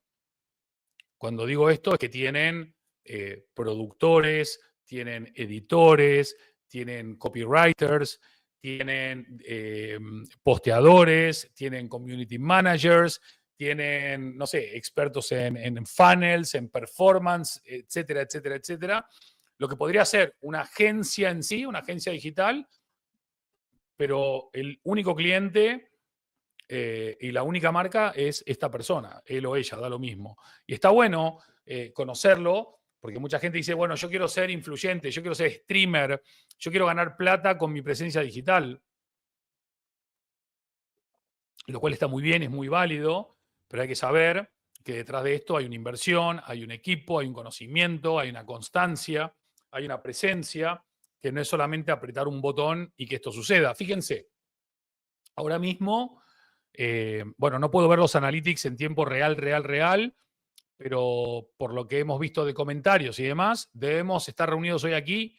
Speaker 1: Cuando digo esto es que tienen productores, tienen editores, tienen copywriters, tienen posteadores, tienen community managers, tienen, no sé, expertos en funnels, en performance, etcétera, etcétera, etcétera. Lo que podría ser una agencia en sí, una agencia digital, pero el único cliente y la única marca es esta persona, él o ella, da lo mismo. Y está bueno conocerlo, porque mucha gente dice, bueno, yo quiero ser influyente, yo quiero ser streamer, yo quiero ganar plata con mi presencia digital. Lo cual está muy bien, es muy válido, pero hay que saber que detrás de esto hay una inversión, hay un equipo, hay un conocimiento, hay una constancia, hay una presencia, que no es solamente apretar un botón y que esto suceda. Fíjense, ahora mismo, no puedo ver los analytics en tiempo real, pero por lo que hemos visto de comentarios y demás, debemos estar reunidos hoy aquí,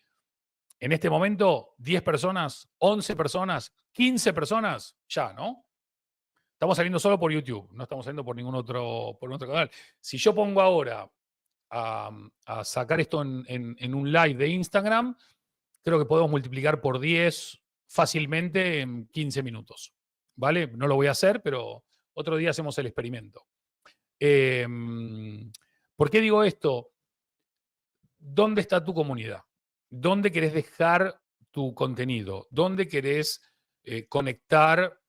Speaker 1: en este momento, 10 personas, 11 personas, 15 personas, ya, ¿no? Estamos saliendo solo por YouTube, no estamos saliendo por ningún otro canal. Si yo pongo ahora a sacar esto en un live de Instagram, creo que podemos multiplicar por 10 fácilmente en 15 minutos. ¿Vale? No lo voy a hacer, pero otro día hacemos el experimento. ¿Por qué digo esto? ¿Dónde está tu comunidad? ¿Dónde querés dejar tu contenido? ¿Dónde querés conectar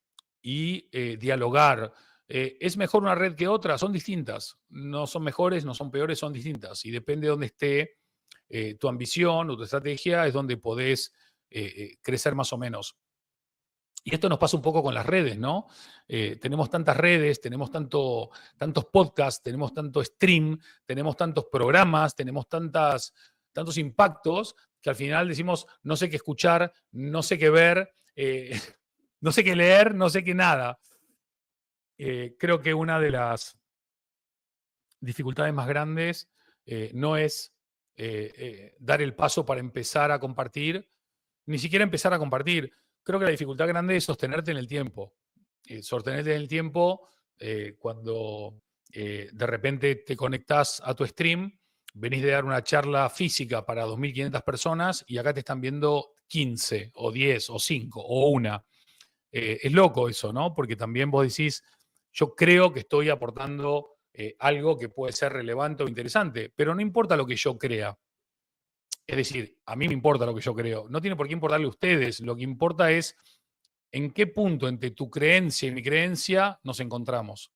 Speaker 1: y dialogar? ¿Es mejor una red que otra? Son distintas. No son mejores, no son peores, son distintas. Y depende de dónde esté tu ambición o tu estrategia, es donde podés crecer más o menos. Y esto nos pasa un poco con las redes, ¿no? Tenemos tantas redes, tenemos tantos podcasts, tenemos tanto stream, tenemos tantos programas, tenemos tantos impactos, que al final decimos, no sé qué escuchar, no sé qué ver, no sé qué leer, no sé qué nada. Creo que una de las dificultades más grandes no es dar el paso para empezar a compartir, ni siquiera empezar a compartir. Creo que la dificultad grande es sostenerte en el tiempo. Sostenerte en el tiempo cuando de repente te conectás a tu stream, venís de dar una charla física para 2.500 personas y acá te están viendo 15 o 10 o 5 o una. Es loco eso, ¿no? Porque también vos decís, yo creo que estoy aportando algo que puede ser relevante o interesante, pero no importa lo que yo crea. Es decir, a mí me importa lo que yo creo. No tiene por qué importarle a ustedes. Lo que importa es en qué punto entre tu creencia y mi creencia nos encontramos.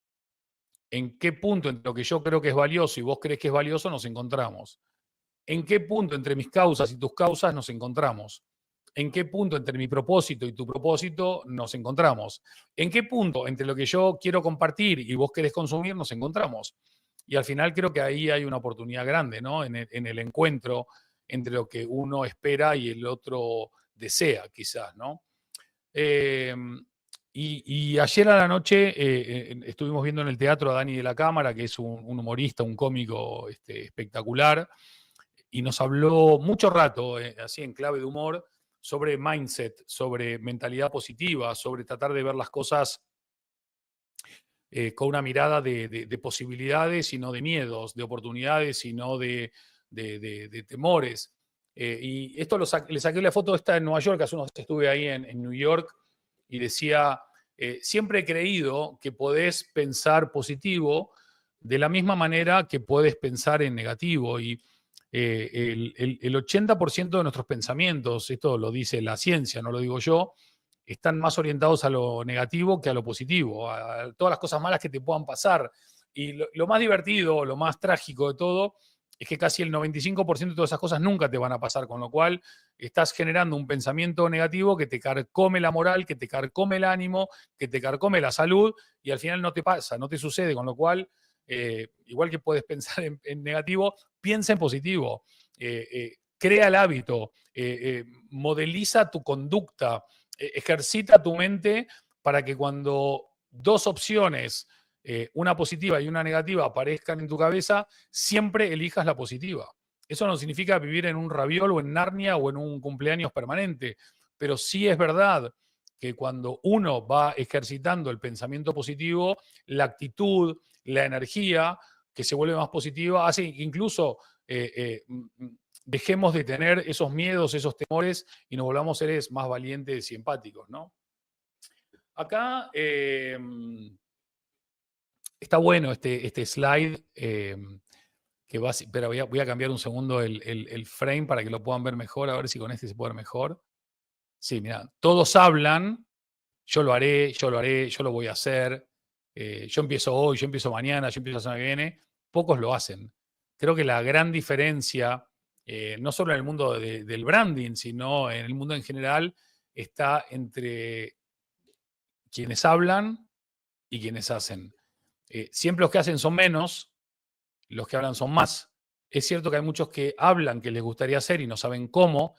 Speaker 1: En qué punto entre lo que yo creo que es valioso y vos crees que es valioso nos encontramos. En qué punto entre mis causas y tus causas nos encontramos. En qué punto entre mi propósito y tu propósito nos encontramos. En qué punto entre lo que yo quiero compartir y vos querés consumir nos encontramos. Y al final creo que ahí hay una oportunidad grande, ¿no? En el encuentro entre lo que uno espera y el otro desea, quizás, ¿no? Eh, y ayer a la noche estuvimos viendo en el teatro a Dani de la Cámara, que es un humorista, un cómico espectacular, y nos habló mucho rato, así en clave de humor, sobre mindset, sobre mentalidad positiva, sobre tratar de ver las cosas con una mirada de posibilidades y no de miedos, de oportunidades y no de temores. Y esto le saqué la foto esta en Nueva York, hace unos días estuve ahí en New York y decía, siempre he creído que podés pensar positivo de la misma manera que podés pensar en negativo. Y el 80% de nuestros pensamientos, esto lo dice la ciencia, no lo digo yo, están más orientados a lo negativo que a lo positivo, a todas las cosas malas que te puedan pasar. Y lo más divertido, lo más trágico de todo, es que casi el 95% de todas esas cosas nunca te van a pasar, con lo cual estás generando un pensamiento negativo que te carcome la moral, que te carcome el ánimo, que te carcome la salud, y al final no te pasa, no te sucede, con lo cual, igual que puedes pensar en negativo, piensa en positivo, crea el hábito, modeliza tu conducta, ejercita tu mente para que cuando dos opciones, una positiva y una negativa, aparezcan en tu cabeza, siempre elijas la positiva. Eso no significa vivir en un raviol o en Narnia o en un cumpleaños permanente, pero sí es verdad que cuando uno va ejercitando el pensamiento positivo, la actitud, la energía que se vuelve más positiva, hace que incluso dejemos de tener esos miedos, esos temores y nos volvamos seres más valientes y empáticos, ¿no? Acá está bueno este slide, que va, pero voy a cambiar un segundo el frame para que lo puedan ver mejor, a ver si con este se puede ver mejor. Sí, mira, todos hablan, yo lo haré, yo lo haré, yo lo voy a hacer, yo empiezo hoy, yo empiezo mañana, yo empiezo la semana que viene, pocos lo hacen. Creo que la gran diferencia, no solo en el mundo del branding, sino en el mundo en general, está entre quienes hablan y quienes hacen. Siempre los que hacen son menos, los que hablan son más. Es cierto que hay muchos que hablan que les gustaría hacer y no saben cómo.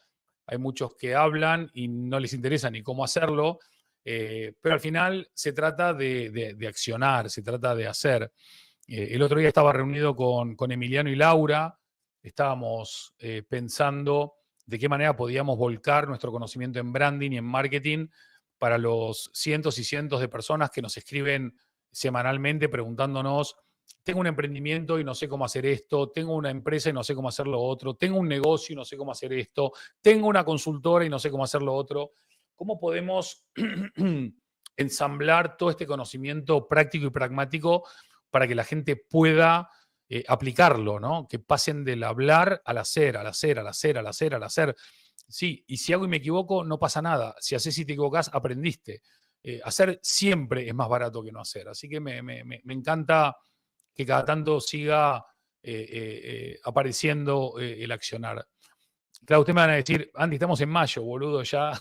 Speaker 1: Hay muchos que hablan y no les interesa ni cómo hacerlo. Pero al final se trata de accionar, se trata de hacer. El otro día estaba reunido con Emiliano y Laura. Estábamos pensando de qué manera podíamos volcar nuestro conocimiento en branding y en marketing para los cientos y cientos de personas que nos escriben semanalmente preguntándonos, tengo un emprendimiento y no sé cómo hacer esto, tengo una empresa y no sé cómo hacer lo otro, tengo un negocio y no sé cómo hacer esto, tengo una consultora y no sé cómo hacer lo otro. ¿Cómo podemos ensamblar todo este conocimiento práctico y pragmático para que la gente pueda aplicarlo, ¿no? Que pasen del hablar al hacer, al hacer, al hacer, al hacer, al hacer. Sí, y si hago y me equivoco, no pasa nada. Si haces y te equivocas, aprendiste. Hacer siempre es más barato que no hacer. Así que me encanta que cada tanto siga apareciendo el accionar. Claro, ustedes me van a decir, Andy, estamos en mayo, boludo, ya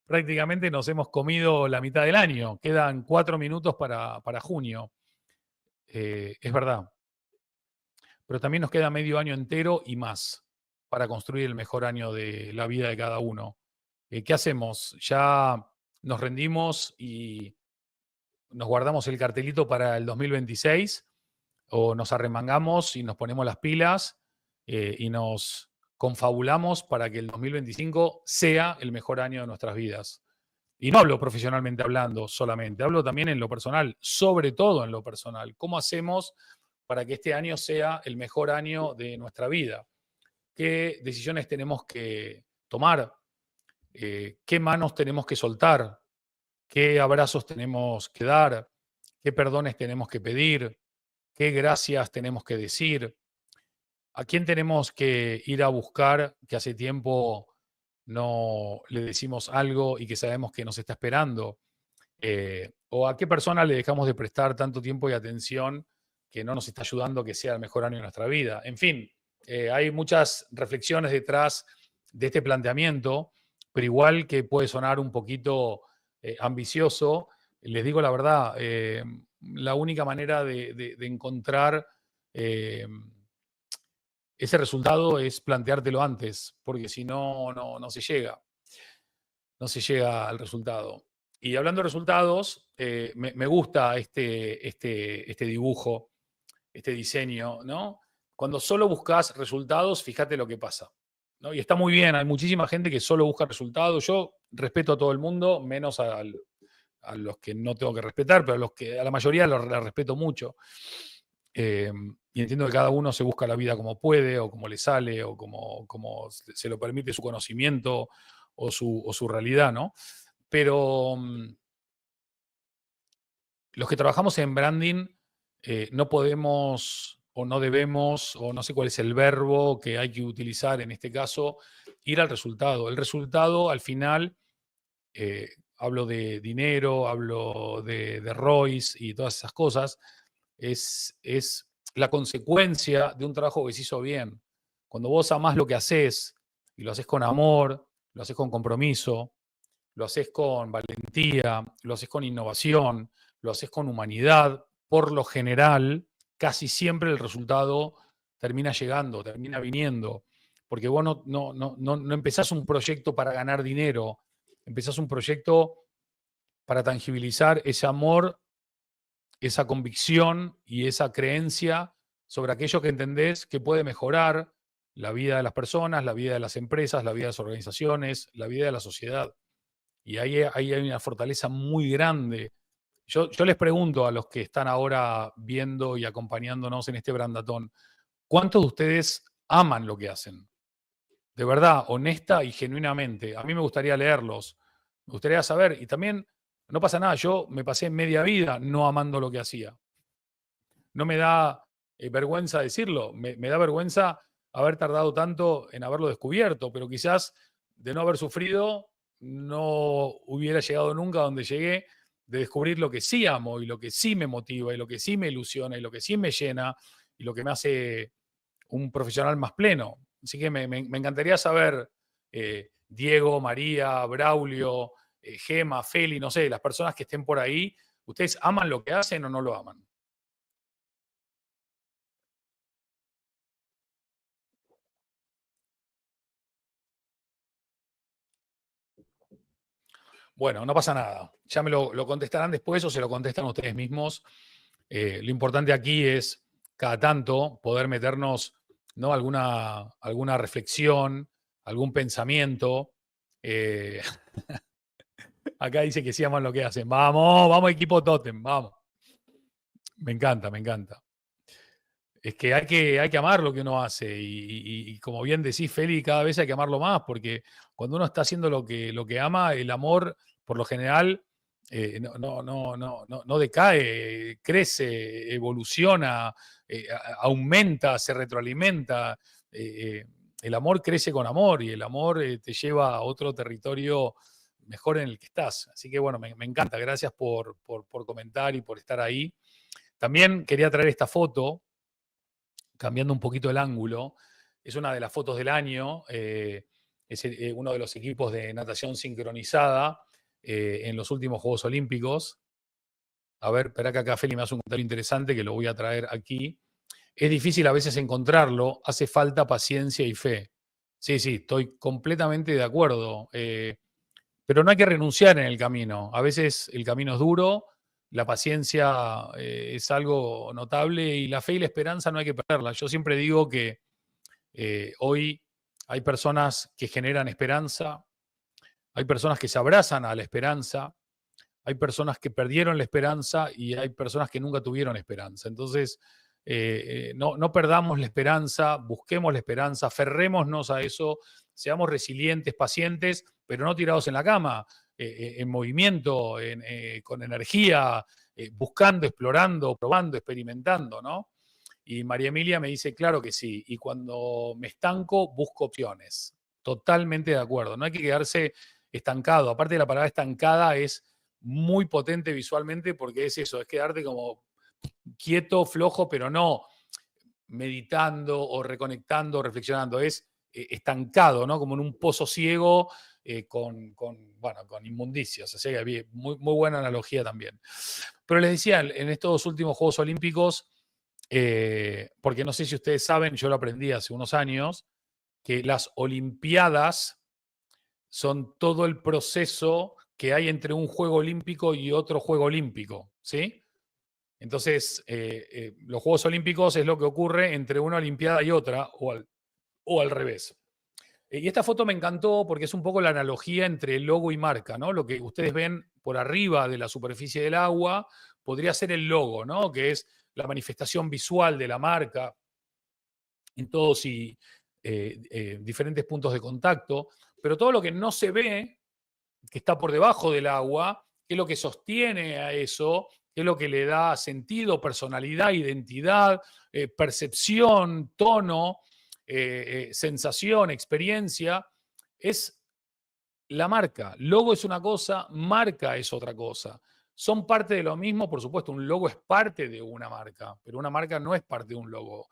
Speaker 1: prácticamente nos hemos comido la mitad del año. Quedan 4 minutos para junio. Es verdad. Pero también nos queda medio año entero y más para construir el mejor año de la vida de cada uno. ¿Qué hacemos? ¿Ya nos rendimos y nos guardamos el cartelito para el 2026? ¿O nos arremangamos y nos ponemos las pilas y nos confabulamos para que el 2025 sea el mejor año de nuestras vidas? Y no hablo profesionalmente hablando solamente, hablo también en lo personal, sobre todo en lo personal. ¿Cómo hacemos para que este año sea el mejor año de nuestra vida? ¿Qué decisiones tenemos que tomar? ¿Qué manos tenemos que soltar? ¿Qué abrazos tenemos que dar? ¿Qué perdones tenemos que pedir? ¿Qué gracias tenemos que decir? ¿A quién tenemos que ir a buscar que hace tiempo no le decimos algo y que sabemos que nos está esperando? ¿O a qué persona le dejamos de prestar tanto tiempo y atención que no nos está ayudando a que sea el mejor año de nuestra vida? En fin, hay muchas reflexiones detrás de este planteamiento, pero igual que puede sonar un poquito ambicioso, les digo la verdad, la única manera de encontrar eh, ese resultado es planteártelo antes, porque si no, no se llega. No se llega al resultado. Y hablando de resultados, me gusta este dibujo, este diseño, ¿no? Cuando solo buscas resultados, fíjate lo que pasa, ¿no? Y está muy bien, hay muchísima gente que solo busca resultados. Yo respeto a todo el mundo, menos a los que no tengo que respetar, pero a la mayoría los respeto mucho. Y entiendo que cada uno se busca la vida como puede, o como le sale, o como se lo permite su conocimiento o su realidad, ¿no? Pero los que trabajamos en branding no podemos o no debemos, o no sé cuál es el verbo que hay que utilizar en este caso, ir al resultado. El resultado al final, hablo de dinero, hablo de ROIs y todas esas cosas, es la consecuencia de un trabajo que se hizo bien. Cuando vos amás lo que haces y lo haces con amor, lo haces con compromiso, lo haces con valentía, lo haces con innovación, lo haces con humanidad, por lo general, casi siempre el resultado termina llegando, termina viniendo, porque vos no empezás un proyecto para ganar dinero, empezás un proyecto para tangibilizar ese amor, esa convicción y esa creencia sobre aquello que entendés que puede mejorar la vida de las personas, la vida de las empresas, la vida de las organizaciones, la vida de la sociedad. Y ahí hay una fortaleza muy grande. Yo les pregunto a los que están ahora viendo y acompañándonos en este brandatón, ¿cuántos de ustedes aman lo que hacen? De verdad, honesta y genuinamente. A mí me gustaría leerlos, me gustaría saber. Y también, no pasa nada, yo me pasé media vida no amando lo que hacía. No me da vergüenza decirlo, me da vergüenza haber tardado tanto en haberlo descubierto, pero quizás de no haber sufrido no hubiera llegado nunca a donde llegué, de descubrir lo que sí amo y lo que sí me motiva y lo que sí me ilusiona y lo que sí me llena y lo que me hace un profesional más pleno. Así que me encantaría saber, Diego, María, Braulio, Gema, Feli, no sé, las personas que estén por ahí, ¿ustedes aman lo que hacen o no lo aman? Bueno, no pasa nada. Ya me lo contestarán después o se lo contestan ustedes mismos. Lo importante aquí es cada tanto poder meternos, ¿no? Alguna reflexión, algún pensamiento. Eh, acá dice que sí aman lo que hacen. Vamos, vamos, equipo Totem, vamos. Me encanta, me encanta. Es que hay que amar lo que uno hace y como bien decís, Feli, cada vez hay que amarlo más, porque cuando uno está haciendo lo que ama, el amor, por lo general, no decae, crece, evoluciona, aumenta, se retroalimenta. El amor crece con amor y el amor te lleva a otro territorio mejor en el que estás. Así que bueno, me encanta. Gracias por comentar y por estar ahí. También quería traer esta foto cambiando un poquito el ángulo. Es una de las fotos del año. Es uno de los equipos de natación sincronizada en los últimos Juegos Olímpicos. A ver, espera que acá Feli me hace un comentario interesante que lo voy a traer aquí. Es difícil a veces encontrarlo, hace falta paciencia y fe. Sí, sí, estoy completamente de acuerdo. Pero no hay que renunciar en el camino. A veces el camino es duro, la paciencia es algo notable y la fe y la esperanza no hay que perderla. Yo siempre digo que hoy hay personas que generan esperanza, hay personas que se abrazan a la esperanza, hay personas que perdieron la esperanza y hay personas que nunca tuvieron esperanza. Entonces, no perdamos la esperanza, busquemos la esperanza, aferrémonos a eso, seamos resilientes, pacientes, pero no tirados en la cama, en movimiento, con energía, buscando, explorando, probando, experimentando, ¿no? Y María Emilia me dice, claro que sí, y cuando me estanco, busco opciones. Totalmente de acuerdo, no hay que quedarse estancado. Aparte, la palabra estancada es muy potente visualmente porque es eso, es quedarte como quieto, flojo, pero no meditando o reconectando, reflexionando, es estancado, ¿no? Como en un pozo ciego bueno, con inmundicias. O sea, muy, muy buena analogía también. Pero les decía, en estos últimos Juegos Olímpicos, porque no sé si ustedes saben, yo lo aprendí hace unos años, que las Olimpiadas son todo el proceso que hay entre un Juego Olímpico y otro Juego Olímpico, ¿sí? Entonces, los Juegos Olímpicos es lo que ocurre entre una Olimpiada y otra, o al revés. Y esta foto me encantó porque es un poco la analogía entre logo y marca, ¿no? Lo que ustedes ven por arriba de la superficie del agua podría ser el logo, ¿no? Que es la manifestación visual de la marca en todos y diferentes puntos de contacto, pero todo lo que no se ve, que está por debajo del agua, que es lo que sostiene a eso, que es lo que le da sentido, personalidad, identidad, percepción, tono, sensación, experiencia, es la marca. Logo es una cosa, marca es otra cosa. Son parte de lo mismo, por supuesto, un logo es parte de una marca, pero una marca no es parte de un logo.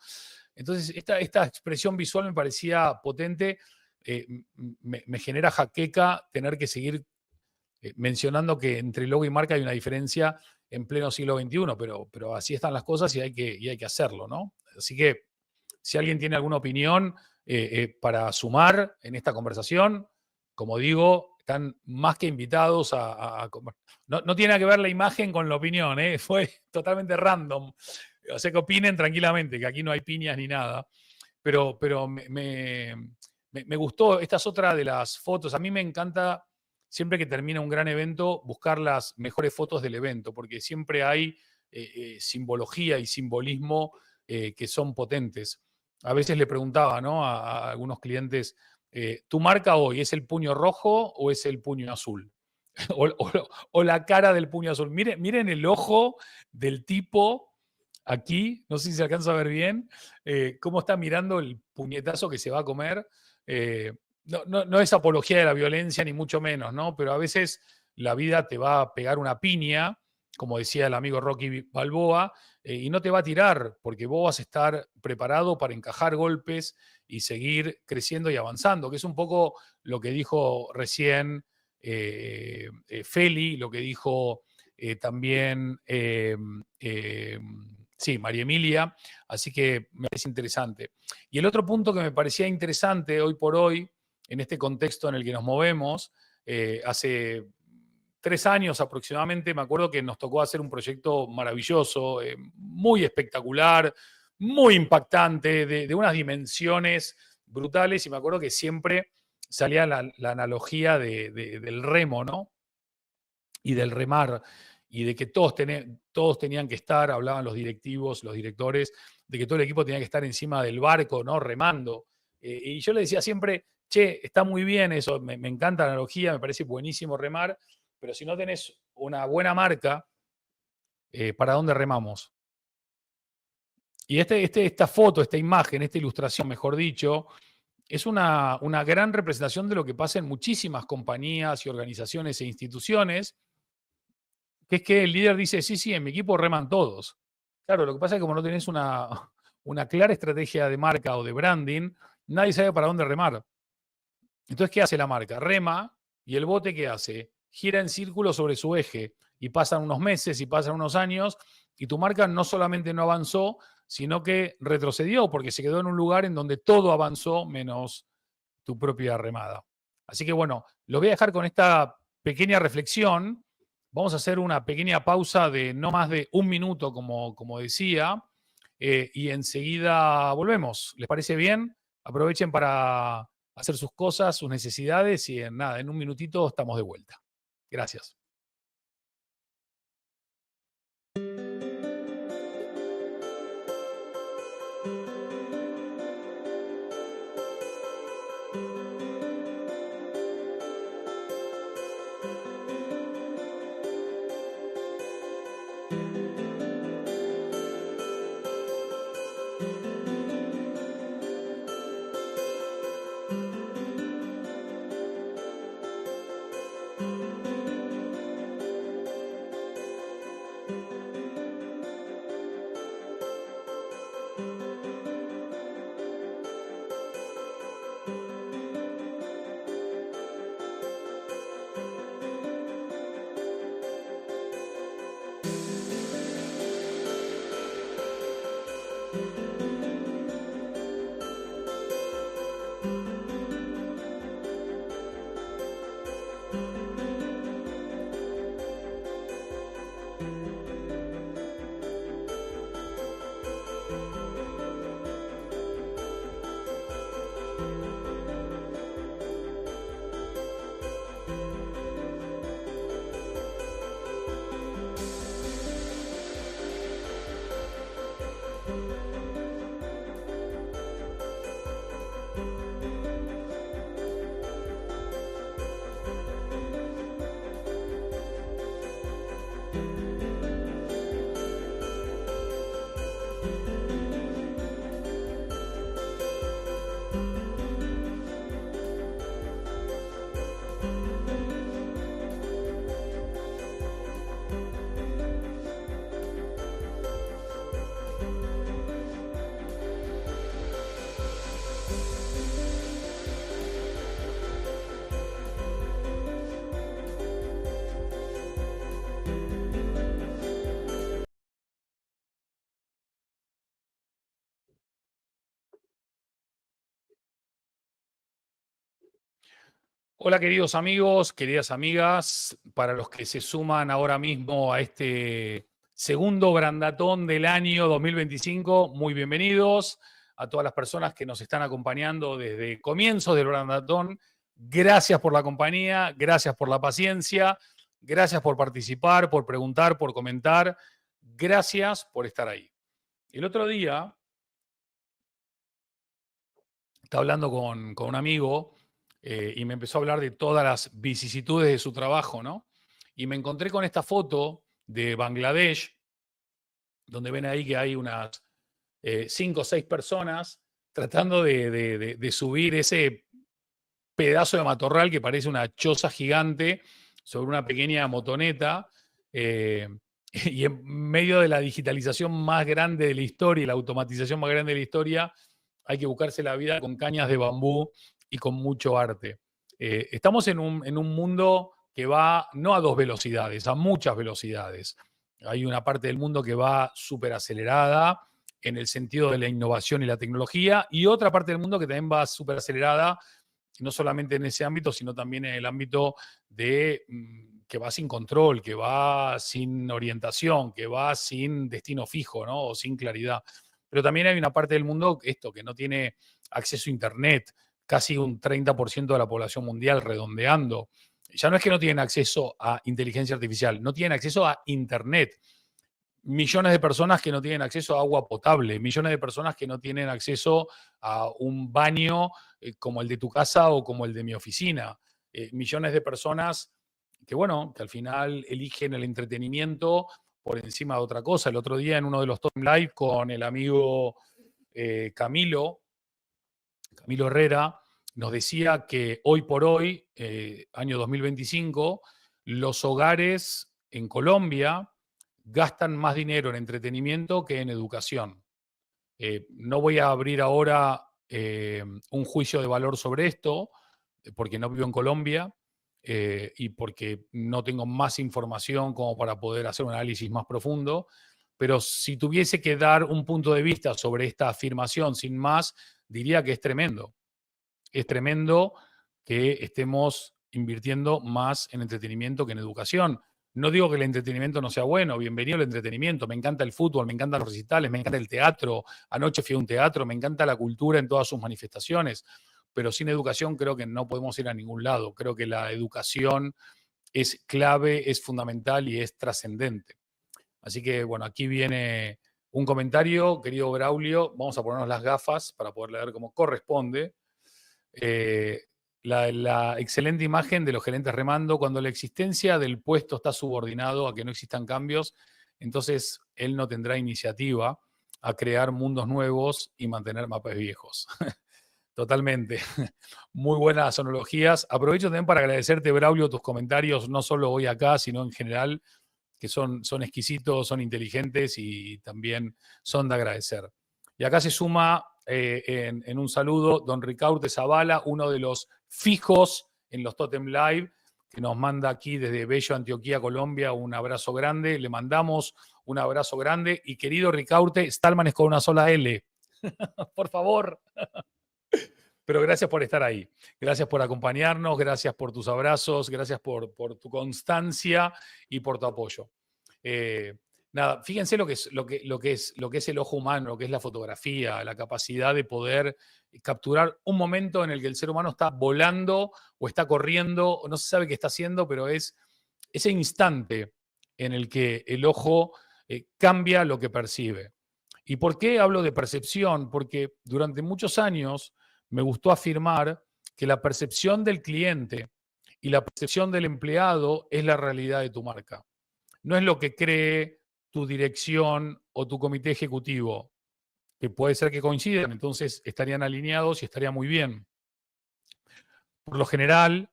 Speaker 1: Entonces, esta expresión visual me parecía potente, me genera jaqueca tener que seguir mencionando que entre logo y marca hay una diferencia en pleno siglo XXI, pero así están las cosas y hay que hacerlo, ¿no? Así que si alguien tiene alguna opinión para sumar en esta conversación, como digo, están más que invitados a no tiene que ver la imagen con la opinión, fue totalmente random. O sea que opinen tranquilamente, que aquí no hay piñas ni nada. Pero me gustó, esta es otra de las fotos. A mí me encanta, siempre que termina un gran evento, buscar las mejores fotos del evento, porque siempre hay simbología y simbolismo que son potentes. A veces le preguntaba, ¿no?, a algunos clientes, ¿tu marca hoy es el puño rojo o es el puño azul? o la cara del puño azul. Miren el ojo del tipo aquí, no sé si se alcanza a ver bien, cómo está mirando el puñetazo que se va a comer. No es apología de la violencia, ni mucho menos, ¿no? Pero a veces la vida te va a pegar una piña, como decía el amigo Rocky Balboa, y no te va a tirar, porque vos vas a estar preparado para encajar golpes y seguir creciendo y avanzando, que es un poco lo que dijo recién Feli, lo que dijo también sí, María Emilia, así que me parece interesante. Y el otro punto que me parecía interesante hoy por hoy, en este contexto en el que nos movemos, hace 3 años aproximadamente, me acuerdo que nos tocó hacer un proyecto maravilloso, muy espectacular, muy impactante, de unas dimensiones brutales, y me acuerdo que siempre salía la analogía del remo, ¿no? Y del remar, y de que todos tenían que estar, hablaban los directivos, los directores, de que todo el equipo tenía que estar encima del barco, ¿no? Remando. Y yo le decía siempre, che, está muy bien eso, me encanta la analogía, me parece buenísimo remar, pero si no tenés una buena marca, ¿para dónde remamos? Y esta foto, esta imagen, esta ilustración, mejor dicho, es una gran representación de lo que pasa en muchísimas compañías y organizaciones e instituciones, que es que el líder dice, sí, sí, en mi equipo reman todos. Claro, lo que pasa es que como no tenés una clara estrategia de marca o de branding, nadie sabe para dónde remar. Entonces, ¿qué hace la marca? Rema, y el bote, ¿qué hace? Gira en círculo sobre su eje, y pasan unos meses y pasan unos años, y tu marca no solamente no avanzó, sino que retrocedió, porque se quedó en un lugar en donde todo avanzó menos tu propia remada. Así que bueno, lo voy a dejar con esta pequeña reflexión. Vamos a hacer una pequeña pausa de no más de un minuto, como decía, y enseguida volvemos. ¿Les parece bien? Aprovechen para hacer sus cosas, sus necesidades y en un minutito estamos de vuelta. Gracias. Hola queridos amigos, queridas amigas, para los que se suman ahora mismo a este segundo Brandatón del año 2025, muy bienvenidos. A todas las personas que nos están acompañando desde comienzos del Brandatón, gracias por la compañía, gracias por la paciencia, gracias por participar, por preguntar, por comentar, gracias por estar ahí. El otro día estaba hablando con un amigo y me empezó a hablar de todas las vicisitudes de su trabajo, ¿no? Y me encontré con esta foto de Bangladesh, donde ven ahí que hay unas 5 o 6 personas tratando de subir ese pedazo de matorral que parece una choza gigante sobre una pequeña motoneta. Y en medio de la digitalización más grande de la historia y la automatización más grande de la historia, hay que buscarse la vida con cañas de bambú y con mucho arte. Estamos en un mundo que va no a 2 velocidades, a muchas velocidades. Hay una parte del mundo que va súper acelerada en el sentido de la innovación y la tecnología, y otra parte del mundo que también va súper acelerada, no solamente en ese ámbito, sino también en el ámbito de que va sin control, que va sin orientación, que va sin destino fijo, ¿no? O sin claridad. Pero también hay una parte del mundo, esto, que no tiene acceso a Internet, casi un 30% de la población mundial redondeando. Ya no es que no tienen acceso a inteligencia artificial, no tienen acceso a Internet. Millones de personas que no tienen acceso a agua potable, millones de personas que no tienen acceso a un baño como el de tu casa o como el de mi oficina. Millones de personas que, bueno, que al final eligen el entretenimiento por encima de otra cosa. El otro día en uno de los Top Live con el amigo Camilo Herrera, nos decía que hoy por hoy, año 2025, los hogares en Colombia gastan más dinero en entretenimiento que en educación. No voy a abrir ahora un juicio de valor sobre esto, porque no vivo en Colombia y porque no tengo más información como para poder hacer un análisis más profundo, pero si tuviese que dar un punto de vista sobre esta afirmación sin más, diría que es tremendo. es tremendo que estemos invirtiendo más en entretenimiento que en educación. No digo que el entretenimiento no sea bueno, bienvenido al entretenimiento, me encanta el fútbol, me encantan los recitales, me encanta el teatro, anoche fui a un teatro, me encanta la cultura en todas sus manifestaciones, pero sin educación creo que no podemos ir a ningún lado. Creo que la educación es clave, es fundamental y es trascendente. Así que, bueno, aquí viene un comentario, querido Braulio. Vamos a ponernos las gafas para poder leer como corresponde. La excelente imagen de los gerentes remando. Cuando la existencia del puesto está subordinado a que no existan cambios, entonces él no tendrá iniciativa a crear mundos nuevos y mantener mapas viejos. Totalmente. Muy buenas sonologías. Aprovecho también para agradecerte, Braulio, tus comentarios, no solo hoy acá, sino en general, que son exquisitos, son inteligentes y también son de agradecer. Y acá se suma en un saludo don Ricaurte Zavala, uno de los fijos en los Totem Live, que nos manda aquí desde Bello, Antioquía, Colombia, un abrazo grande. Le mandamos un abrazo grande. Y querido Ricaurte, Stallman es con una sola L. Por favor. Pero gracias por estar ahí, gracias por acompañarnos, gracias por tus abrazos, gracias por tu constancia y por tu apoyo. Nada, fíjense lo que es el ojo humano, lo que es la fotografía, la capacidad de poder capturar un momento en el que el ser humano está volando o está corriendo, o no se sabe qué está haciendo, pero es ese instante en el que el ojo cambia lo que percibe. ¿Y por qué hablo de percepción? Porque durante muchos años me gustó afirmar que la percepción del cliente y la percepción del empleado es la realidad de tu marca. No es lo que cree tu dirección o tu comité ejecutivo, que puede ser que coincidan, entonces estarían alineados y estaría muy bien. Por lo general,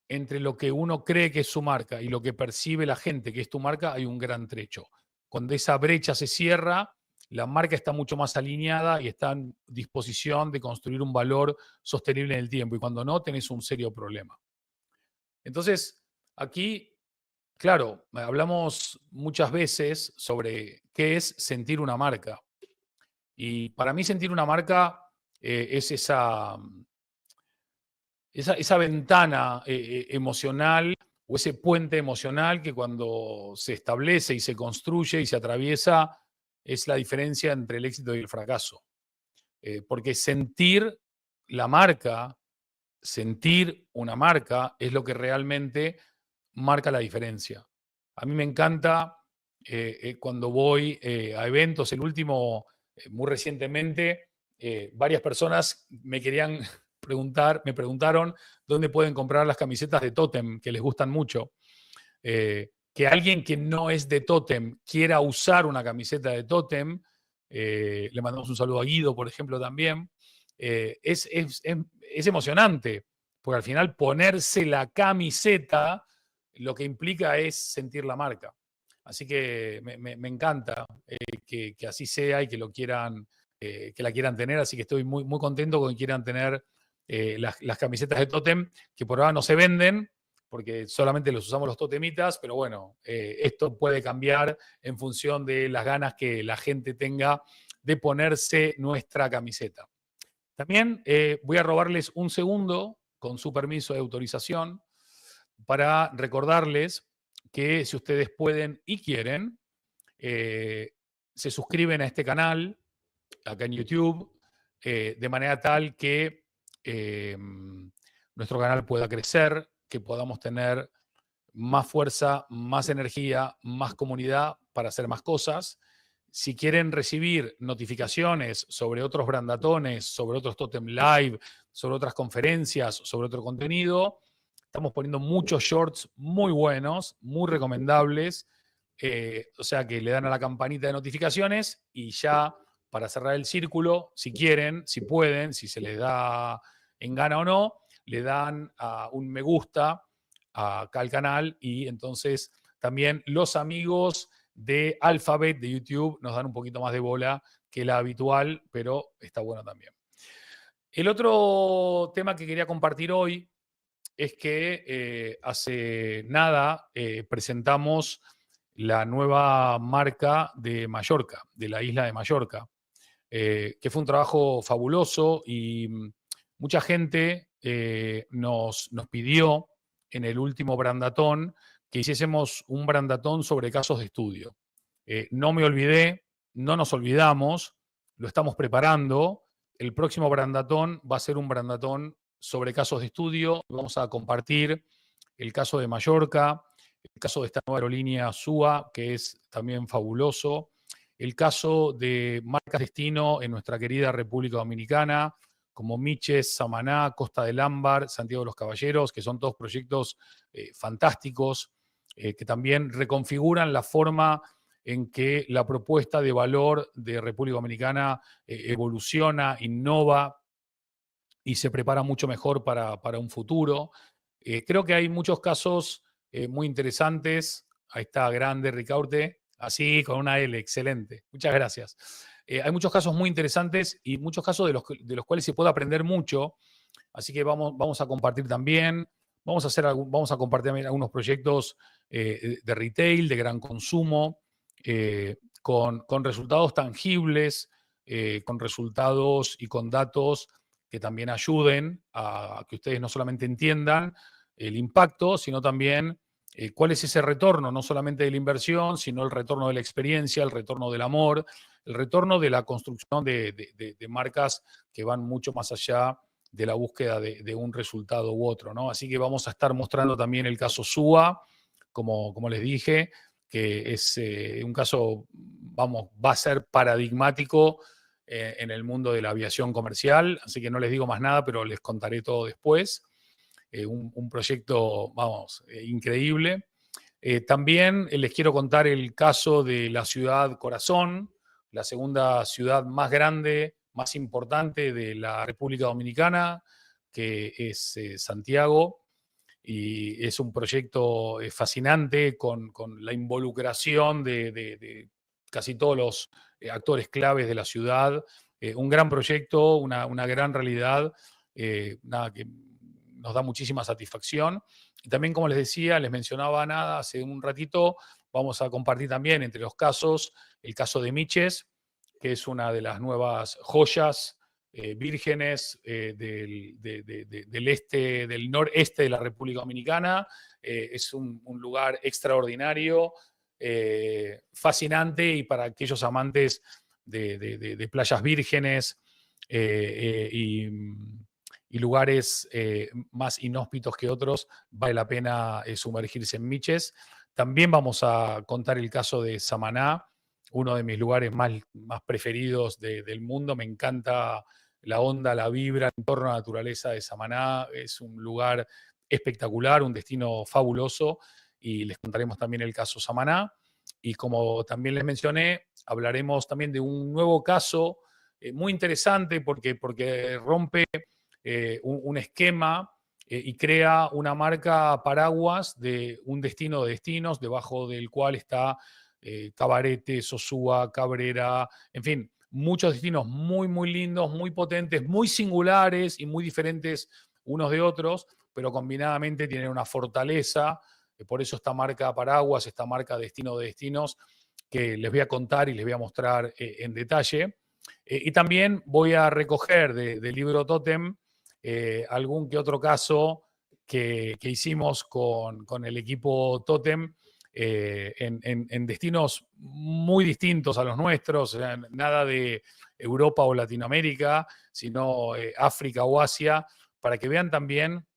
Speaker 1: entre lo que uno cree que es su marca y lo que percibe la gente que es tu marca, hay un gran trecho. Cuando esa brecha se cierra, la marca está mucho más alineada y está en disposición de construir un valor sostenible en el tiempo. Y cuando no, tenés un serio problema. Entonces, aquí, claro, hablamos muchas veces sobre qué es sentir una marca. Y para mí sentir una marca es esa ventana emocional o ese puente emocional que cuando se establece y se construye y se atraviesa es la diferencia entre el éxito y el fracaso. Porque sentir la marca, sentir una marca es lo que realmente marca la diferencia. A mí me encanta cuando voy a eventos, el último, muy recientemente, varias personas me querían me preguntaron dónde pueden comprar las camisetas de Totem, que les gustan mucho. Que alguien que no es de Totem quiera usar una camiseta de Totem, le mandamos un saludo a Guido, por ejemplo, también, es emocionante, porque al final ponerse la camiseta lo que implica es sentir la marca. Así que me encanta que así sea y que que la quieran tener, así que estoy muy, muy contento con que quieran tener las camisetas de Totem, que por ahora no se venden, porque solamente los usamos los totemitas, pero bueno, esto puede cambiar en función de las ganas que la gente tenga de ponerse nuestra camiseta. También voy a robarles un segundo, con su permiso de autorización, para recordarles que si ustedes pueden y quieren, se suscriben a este canal, acá en YouTube, de manera tal que nuestro canal pueda crecer, que podamos tener más fuerza, más energía, más comunidad para hacer más cosas. Si quieren recibir notificaciones sobre otros brandatones, sobre otros Totem Live, sobre otras conferencias, sobre otro contenido, estamos poniendo muchos shorts muy buenos, muy recomendables. O sea que le dan a la campanita de notificaciones y ya para cerrar el círculo, si quieren, si pueden, si se les da en gana o no, le dan a un me gusta acá al canal y entonces también los amigos de Alphabet de YouTube nos dan un poquito más de bola que la habitual, pero está bueno también. El otro tema que quería compartir hoy es que hace nada presentamos la nueva marca de Mallorca, de la isla de Mallorca, que fue un trabajo fabuloso y mucha gente nos pidió en el último brandatón que hiciésemos un brandatón sobre casos de estudio. No me olvidé, no nos olvidamos, lo estamos preparando. El próximo brandatón va a ser un brandatón sobre casos de estudio. Vamos a compartir el caso de Mallorca, el caso de esta nueva aerolínea SUA, que es también fabuloso, el caso de marcas destino en nuestra querida República Dominicana, como Miches, Samaná, Costa del Ámbar, Santiago de los Caballeros, que son todos proyectos fantásticos, que también reconfiguran la forma en que la propuesta de valor de República Dominicana evoluciona, innova y se prepara mucho mejor para un futuro. Creo que hay muchos casos muy interesantes. Ahí está, grande Ricaurte, así con una L, excelente. Muchas gracias. Hay muchos casos muy interesantes y muchos casos de los cuales se puede aprender mucho. Así que vamos a compartir también. Vamos a compartir también algunos proyectos de retail, de gran consumo, con resultados tangibles, con resultados y con datos que también ayuden a que ustedes no solamente entiendan el impacto, sino también cuál es ese retorno, no solamente de la inversión, sino el retorno de la experiencia, el retorno del amor, el retorno de la construcción de marcas que van mucho más allá de la búsqueda de un resultado u otro, ¿no? Así que vamos a estar mostrando también el caso SUA, como les dije, que es un caso, va a ser paradigmático en el mundo de la aviación comercial, así que no les digo más nada, pero les contaré todo después. Un proyecto, vamos, increíble. También les quiero contar el caso de la ciudad Corazón, la segunda ciudad más grande, más importante de la República Dominicana, que es Santiago, y es un proyecto fascinante con la involucración de casi todos los actores claves de la ciudad. Un gran proyecto, una gran realidad, nada, que nos da muchísima satisfacción. Y también, como les decía, les mencionaba nada hace un ratito, vamos a compartir también entre los casos el caso de Miches, que es una de las nuevas joyas vírgenes del noreste de la República Dominicana. Es un lugar extraordinario, fascinante, y para aquellos amantes de playas vírgenes y lugares más inhóspitos que otros, vale la pena sumergirse en Miches. También vamos a contar el caso de Samaná, uno de mis lugares más preferidos del mundo. Me encanta la onda, la vibra en torno a la naturaleza de Samaná. Es un lugar espectacular, un destino fabuloso, y les contaremos también el caso Samaná. Y como también les mencioné, hablaremos también de un nuevo caso muy interesante porque rompe un esquema y crea una marca paraguas de un destino de destinos, debajo del cual está Cabarete, Sosúa, Cabrera, en fin, muchos destinos muy, muy lindos, muy potentes, muy singulares y muy diferentes unos de otros, pero combinadamente tienen una fortaleza. Por eso esta marca paraguas, esta marca destino de destinos, que les voy a contar y les voy a mostrar en detalle. Y también voy a recoger del libro Totem algún que otro caso que hicimos con el equipo Totem en destinos muy distintos a los nuestros, o sea, nada de Europa o Latinoamérica, sino África o Asia, para que vean también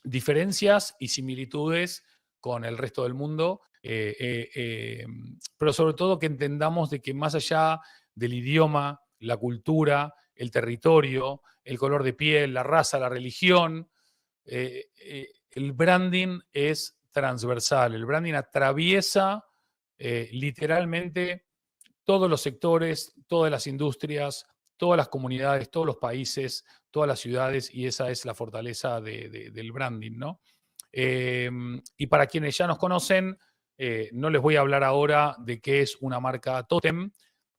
Speaker 1: diferencias y similitudes con el resto del mundo, pero sobre todo que entendamos de que más allá del idioma, la cultura, el territorio, el color de piel, la raza, la religión, el branding es transversal. El branding atraviesa literalmente todos los sectores, todas las industrias, todas las comunidades, todos los países, todas las ciudades, y esa es la fortaleza del branding, ¿no? Y para quienes ya nos conocen, no les voy a hablar ahora de qué es una marca Totem,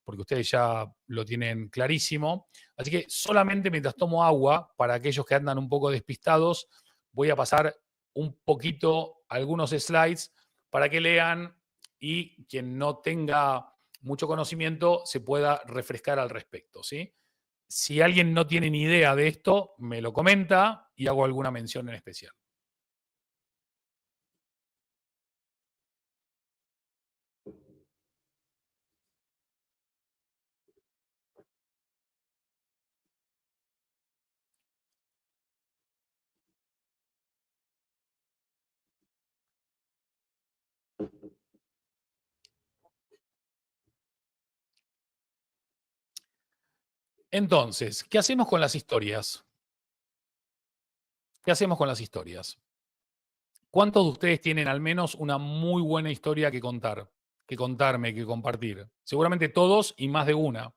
Speaker 1: porque ustedes ya lo tienen clarísimo. Así que solamente mientras tomo agua, para aquellos que andan un poco despistados, voy a pasar un poquito algunos slides para que lean y quien no tenga mucho conocimiento se pueda refrescar al respecto, ¿sí? Si alguien no tiene ni idea de esto, me lo comenta y hago alguna mención en especial. Entonces, ¿qué hacemos con las historias? ¿Qué hacemos con las historias? ¿Cuántos de ustedes tienen al menos una muy buena historia que contar, que contarme, que compartir? Seguramente todos y más de una.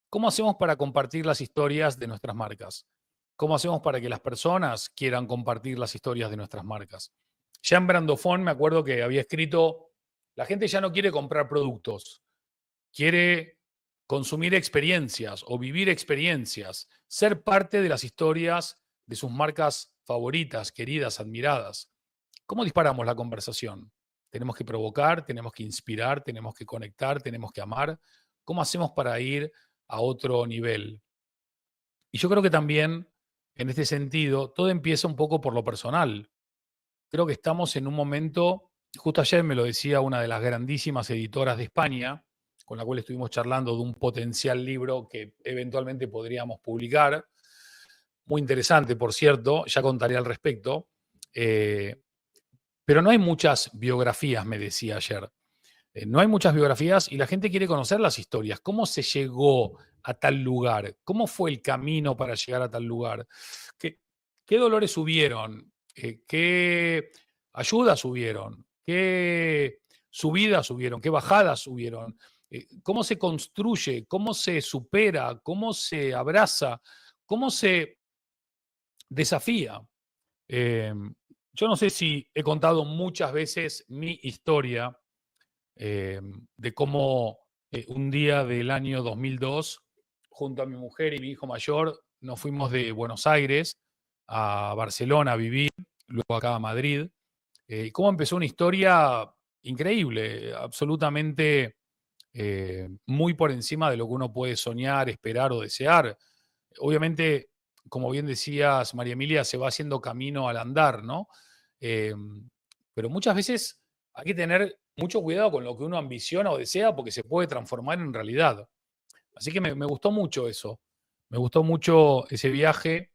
Speaker 1: ¿Cómo hacemos para compartir las historias de nuestras marcas? ¿Cómo hacemos para que las personas quieran compartir las historias de nuestras marcas? Jean Brandofón, me acuerdo que había escrito, la gente ya no quiere comprar productos, quiere consumir experiencias o vivir experiencias, ser parte de las historias de sus marcas favoritas, queridas, admiradas. ¿Cómo disparamos la conversación? Tenemos que provocar, tenemos que inspirar, tenemos que conectar, tenemos que amar. ¿Cómo hacemos para ir a otro nivel? Y yo creo que también, en este sentido, todo empieza un poco por lo personal. Creo que estamos en un momento, justo ayer me lo decía una de las grandísimas editoras de España, con la cual estuvimos charlando de un potencial libro que eventualmente podríamos publicar. Muy interesante, por cierto, ya contaré al respecto. Pero no hay muchas biografías, me decía ayer. No hay muchas biografías y la gente quiere conocer las historias. ¿Cómo se llegó a tal lugar? ¿Cómo fue el camino para llegar a tal lugar? ¿Qué dolores hubieron? ¿Qué ayudas hubieron? ¿Qué subidas hubieron? ¿Qué bajadas hubieron? ¿Cómo se construye? ¿Cómo se supera? ¿Cómo se abraza? ¿Cómo se desafía? Eh, yo no sé si he contado muchas veces mi historia de cómo un día del año 2002, junto a mi mujer y mi hijo mayor, nos fuimos de Buenos Aires a Barcelona a vivir, luego acá a Madrid. Cómo empezó una historia increíble, absolutamente muy por encima de lo que uno puede soñar, esperar o desear. Obviamente, como bien decías, María Emilia, se va haciendo camino al andar, ¿no? Eh, pero muchas veces hay que tener mucho cuidado con lo que uno ambiciona o desea porque se puede transformar en realidad. Así que me gustó mucho eso. Me gustó mucho ese viaje,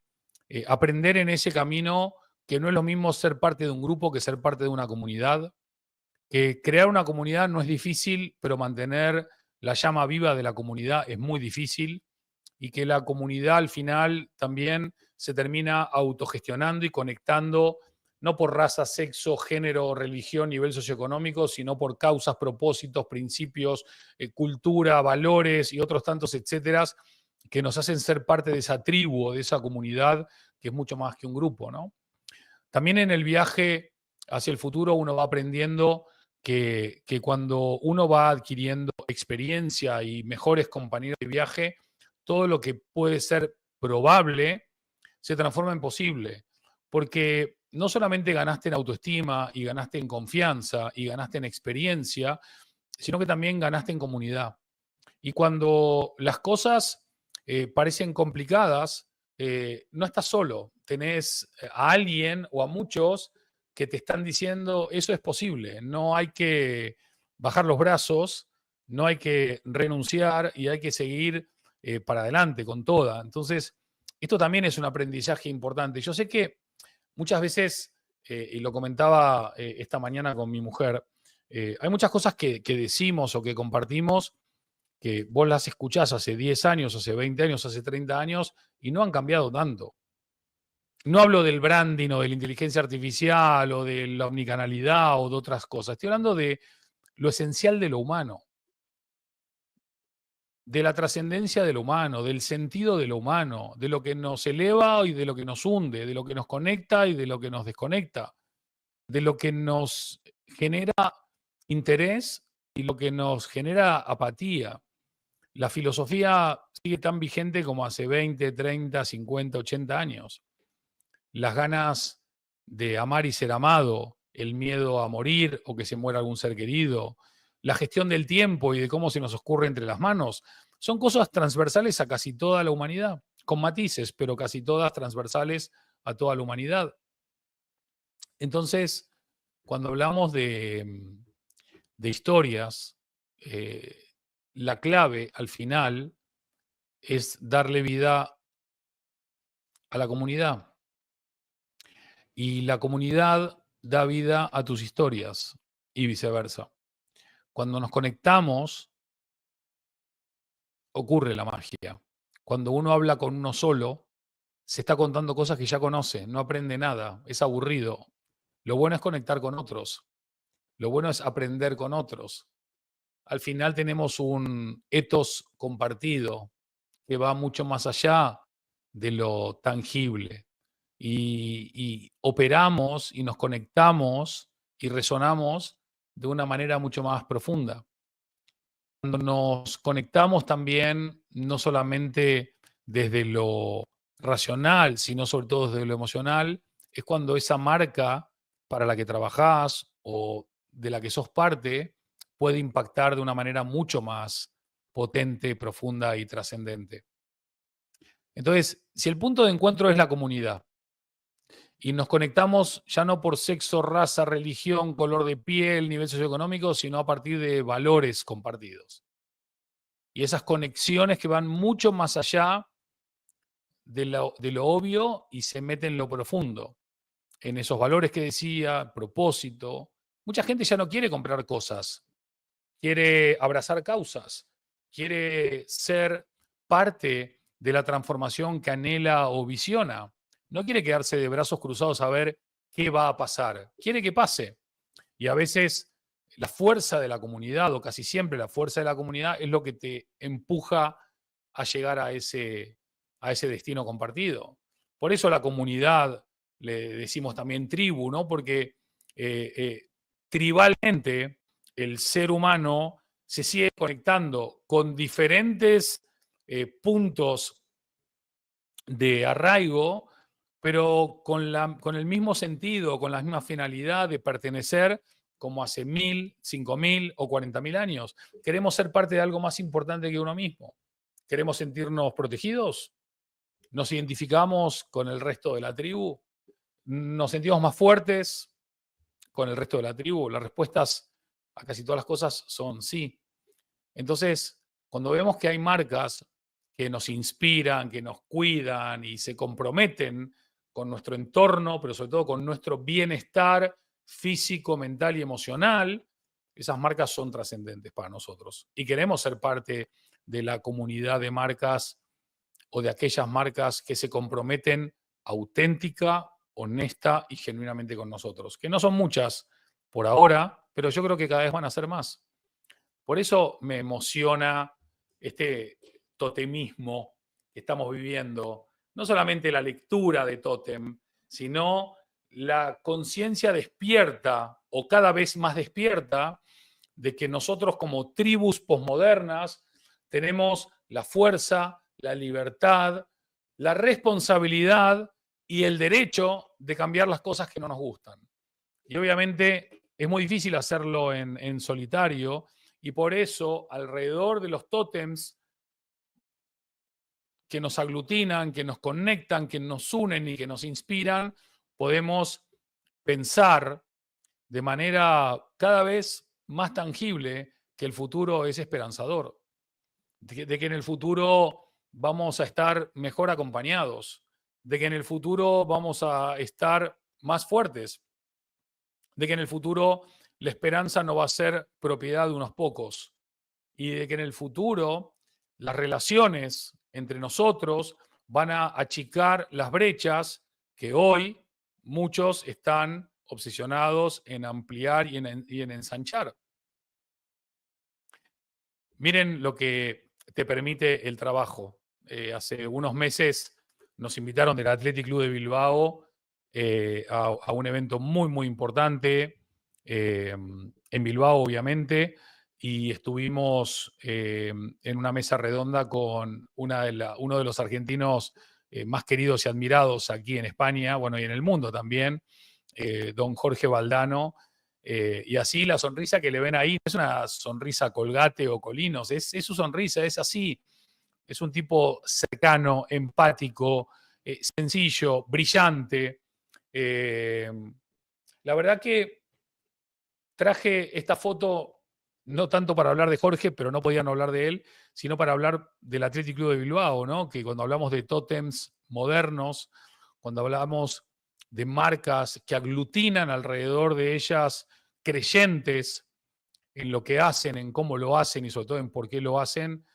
Speaker 1: aprender en ese camino que no es lo mismo ser parte de un grupo que ser parte de una comunidad, que crear una comunidad no es difícil, pero mantener la llama viva de la comunidad es muy difícil y que la comunidad al final también se termina autogestionando y conectando, no por raza, sexo, género, religión, nivel socioeconómico, sino por causas, propósitos, principios, cultura, valores y otros tantos, etcétera, que nos hacen ser parte de esa tribu o de esa comunidad que es mucho más que un grupo, ¿no? También en el viaje hacia el futuro uno va aprendiendo que cuando uno va adquiriendo experiencia y mejores compañeros de viaje, todo lo que puede ser probable se transforma en posible. Porque no solamente ganaste en autoestima y ganaste en confianza y ganaste en experiencia, sino que también ganaste en comunidad. Y cuando las cosas parecen complicadas, no estás solo, tenés a alguien o a muchos que te están diciendo eso es posible, no hay que bajar los brazos, no hay que renunciar y hay que seguir para adelante con toda. Entonces, esto también es un aprendizaje importante. Yo sé que muchas veces, y lo comentaba esta mañana con mi mujer, hay muchas cosas que decimos o que compartimos que vos las escuchás hace 10 años, hace 20 años, hace 30 años y no han cambiado tanto. No hablo del branding o de la inteligencia artificial o de la omnicanalidad o de otras cosas. Estoy hablando de lo esencial de lo humano, de la trascendencia de lo humano, del sentido de lo humano, de lo que nos eleva y de lo que nos hunde, de lo que nos conecta y de lo que nos desconecta, de lo que nos genera interés y lo que nos genera apatía. La filosofía sigue tan vigente como hace 20, 30, 50, 80 años. Las ganas de amar y ser amado, el miedo a morir o que se muera algún ser querido, la gestión del tiempo y de cómo se nos ocurre entre las manos, Son cosas transversales a casi toda la humanidad, con matices, pero casi todas transversales a toda la humanidad. Entonces, cuando hablamos de historias, la clave al final es darle vida a la comunidad. Y la comunidad da vida a tus historias y viceversa. Cuando nos conectamos, ocurre la magia. Cuando uno habla con uno solo, se está contando cosas que ya conoce, no aprende nada, es aburrido. Lo bueno es conectar con otros. Lo bueno es aprender con otros. Al final tenemos un ethos compartido que va mucho más allá de lo tangible. Y operamos y nos conectamos y resonamos de una manera mucho más profunda. Cuando nos conectamos también, no solamente desde lo racional, sino sobre todo desde lo emocional, es cuando esa marca para la que trabajás o de la que sos parte puede impactar de una manera mucho más potente, profunda y trascendente. Entonces, si el punto de encuentro es la comunidad y nos conectamos ya no por sexo, raza, religión, color de piel, nivel socioeconómico, sino a partir de valores compartidos. Y esas conexiones que van mucho más allá de lo obvio y se meten en lo profundo, en esos valores que decía, propósito. Mucha gente ya no quiere comprar cosas, quiere abrazar causas, quiere ser parte de la transformación que anhela o visiona. No quiere quedarse de brazos cruzados a ver qué va a pasar, quiere que pase. Y a veces la fuerza de la comunidad, o casi siempre la fuerza de la comunidad, es lo que te empuja a llegar a ese destino compartido. Por eso la comunidad, le decimos también tribu, ¿no? Porque tribalmente el ser humano se sigue conectando con diferentes puntos de arraigo, pero con el mismo sentido, con la misma finalidad de pertenecer como hace 1000, 5000 o 40.000 años. Queremos ser parte de algo más importante que uno mismo. Queremos sentirnos protegidos. Nos identificamos con el resto de la tribu. Nos sentimos más fuertes con el resto de la tribu. Las respuestas a casi todas las cosas son sí. Entonces, cuando vemos que hay marcas que nos inspiran, que nos cuidan y se comprometen con nuestro entorno, pero sobre todo con nuestro bienestar físico, mental y emocional, esas marcas son trascendentes para nosotros. Y queremos ser parte de la comunidad de marcas o de aquellas marcas que se comprometen auténtica, honesta y genuinamente con nosotros. Que no son muchas por ahora, pero yo creo que cada vez van a ser más. Por eso me emociona este totemismo que estamos viviendo. No solamente la lectura de tótem, sino la conciencia despierta o cada vez más despierta de que nosotros como tribus posmodernas tenemos la fuerza, la libertad, la responsabilidad y el derecho de cambiar las cosas que no nos gustan. Y obviamente es muy difícil hacerlo en solitario, y por eso alrededor de los tótems que nos aglutinan, que nos conectan, que nos unen y que nos inspiran, podemos pensar de manera cada vez más tangible que el futuro es esperanzador, de que en el futuro vamos a estar mejor acompañados, de que en el futuro vamos a estar más fuertes, de que en el futuro la esperanza no va a ser propiedad de unos pocos y de que en el futuro las relaciones entre nosotros van a achicar las brechas que hoy muchos están obsesionados en ampliar y en ensanchar. Miren lo que te permite el trabajo. Hace unos meses nos invitaron del Athletic Club de Bilbao a un evento muy, muy importante en Bilbao, obviamente, y estuvimos en una mesa redonda con uno de los argentinos más queridos y admirados aquí en España, bueno, y en el mundo también, don Jorge Valdano, Y así la sonrisa que le ven ahí no es una sonrisa Colgate o Colinos, es su sonrisa, es así. Es un tipo cercano, empático, sencillo, brillante. La verdad que traje esta foto no tanto para hablar de Jorge, pero no podía no hablar de él, sino para hablar del Athletic Club de Bilbao, ¿no? Que cuando hablamos de tótems modernos, cuando hablamos de marcas que aglutinan alrededor de ellas creyentes en lo que hacen, en cómo lo hacen y sobre todo en por qué lo hacen,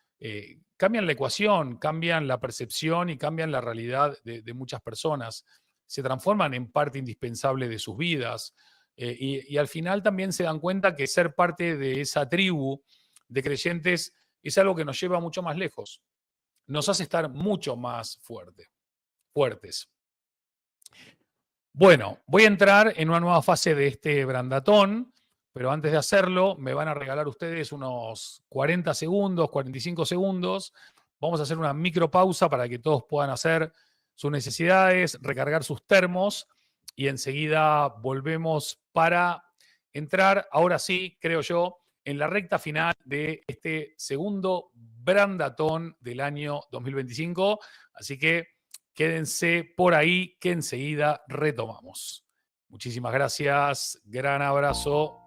Speaker 1: cambian la ecuación, cambian la percepción y cambian la realidad de muchas personas. Se transforman en parte indispensable de sus vidas. Y al final también se dan cuenta que ser parte de esa tribu de creyentes es algo que nos lleva mucho más lejos. Nos hace estar mucho más fuertes. Bueno, voy a entrar en una nueva fase de este brandatón, pero antes de hacerlo me van a regalar ustedes unos 40 segundos, 45 segundos. Vamos a hacer una micropausa para que todos puedan hacer sus necesidades, recargar sus termos y enseguida volvemos para entrar, ahora sí, creo yo, en la recta final de este segundo brandatón del año 2025. Así que quédense por ahí que enseguida retomamos. Muchísimas gracias, gran abrazo.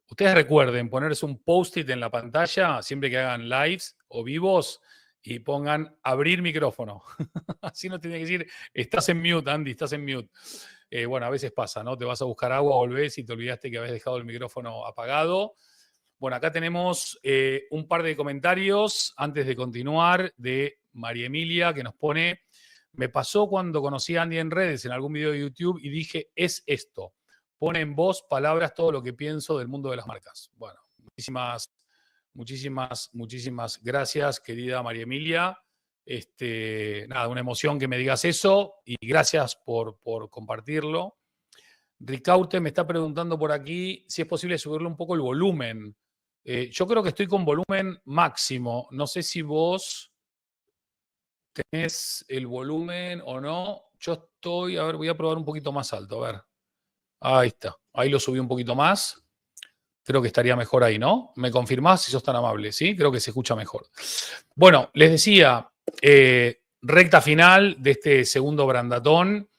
Speaker 1: Ustedes recuerden ponerse un post-it en la pantalla siempre que hagan lives o vivos y pongan abrir micrófono. Así no tiene que decir, estás en mute, Andy, estás en mute. Bueno, a veces pasa, ¿no? Te vas a buscar agua, volvés y te olvidaste que habías dejado el micrófono apagado. Bueno, acá tenemos un par de comentarios antes de continuar de María Emilia que nos pone, me pasó cuando conocí a Andy en redes en algún video de YouTube y dije, es esto. Pone en voz, palabras, todo lo que pienso del mundo de las marcas. Bueno, muchísimas gracias, querida María Emilia. Nada, una emoción que me digas eso y gracias por compartirlo. Ricaute me está preguntando por aquí si es posible subirle un poco el volumen. Yo creo que estoy con volumen máximo. No sé si vos tenés el volumen o no. Yo estoy, a ver, voy a probar un poquito más alto, a ver. Ahí está. Ahí lo subí un poquito más. Creo que estaría mejor ahí, ¿no? ¿Me confirmás si sos tan amable? Sí, creo que se escucha mejor. Bueno, les decía, recta final de este segundo brandatón.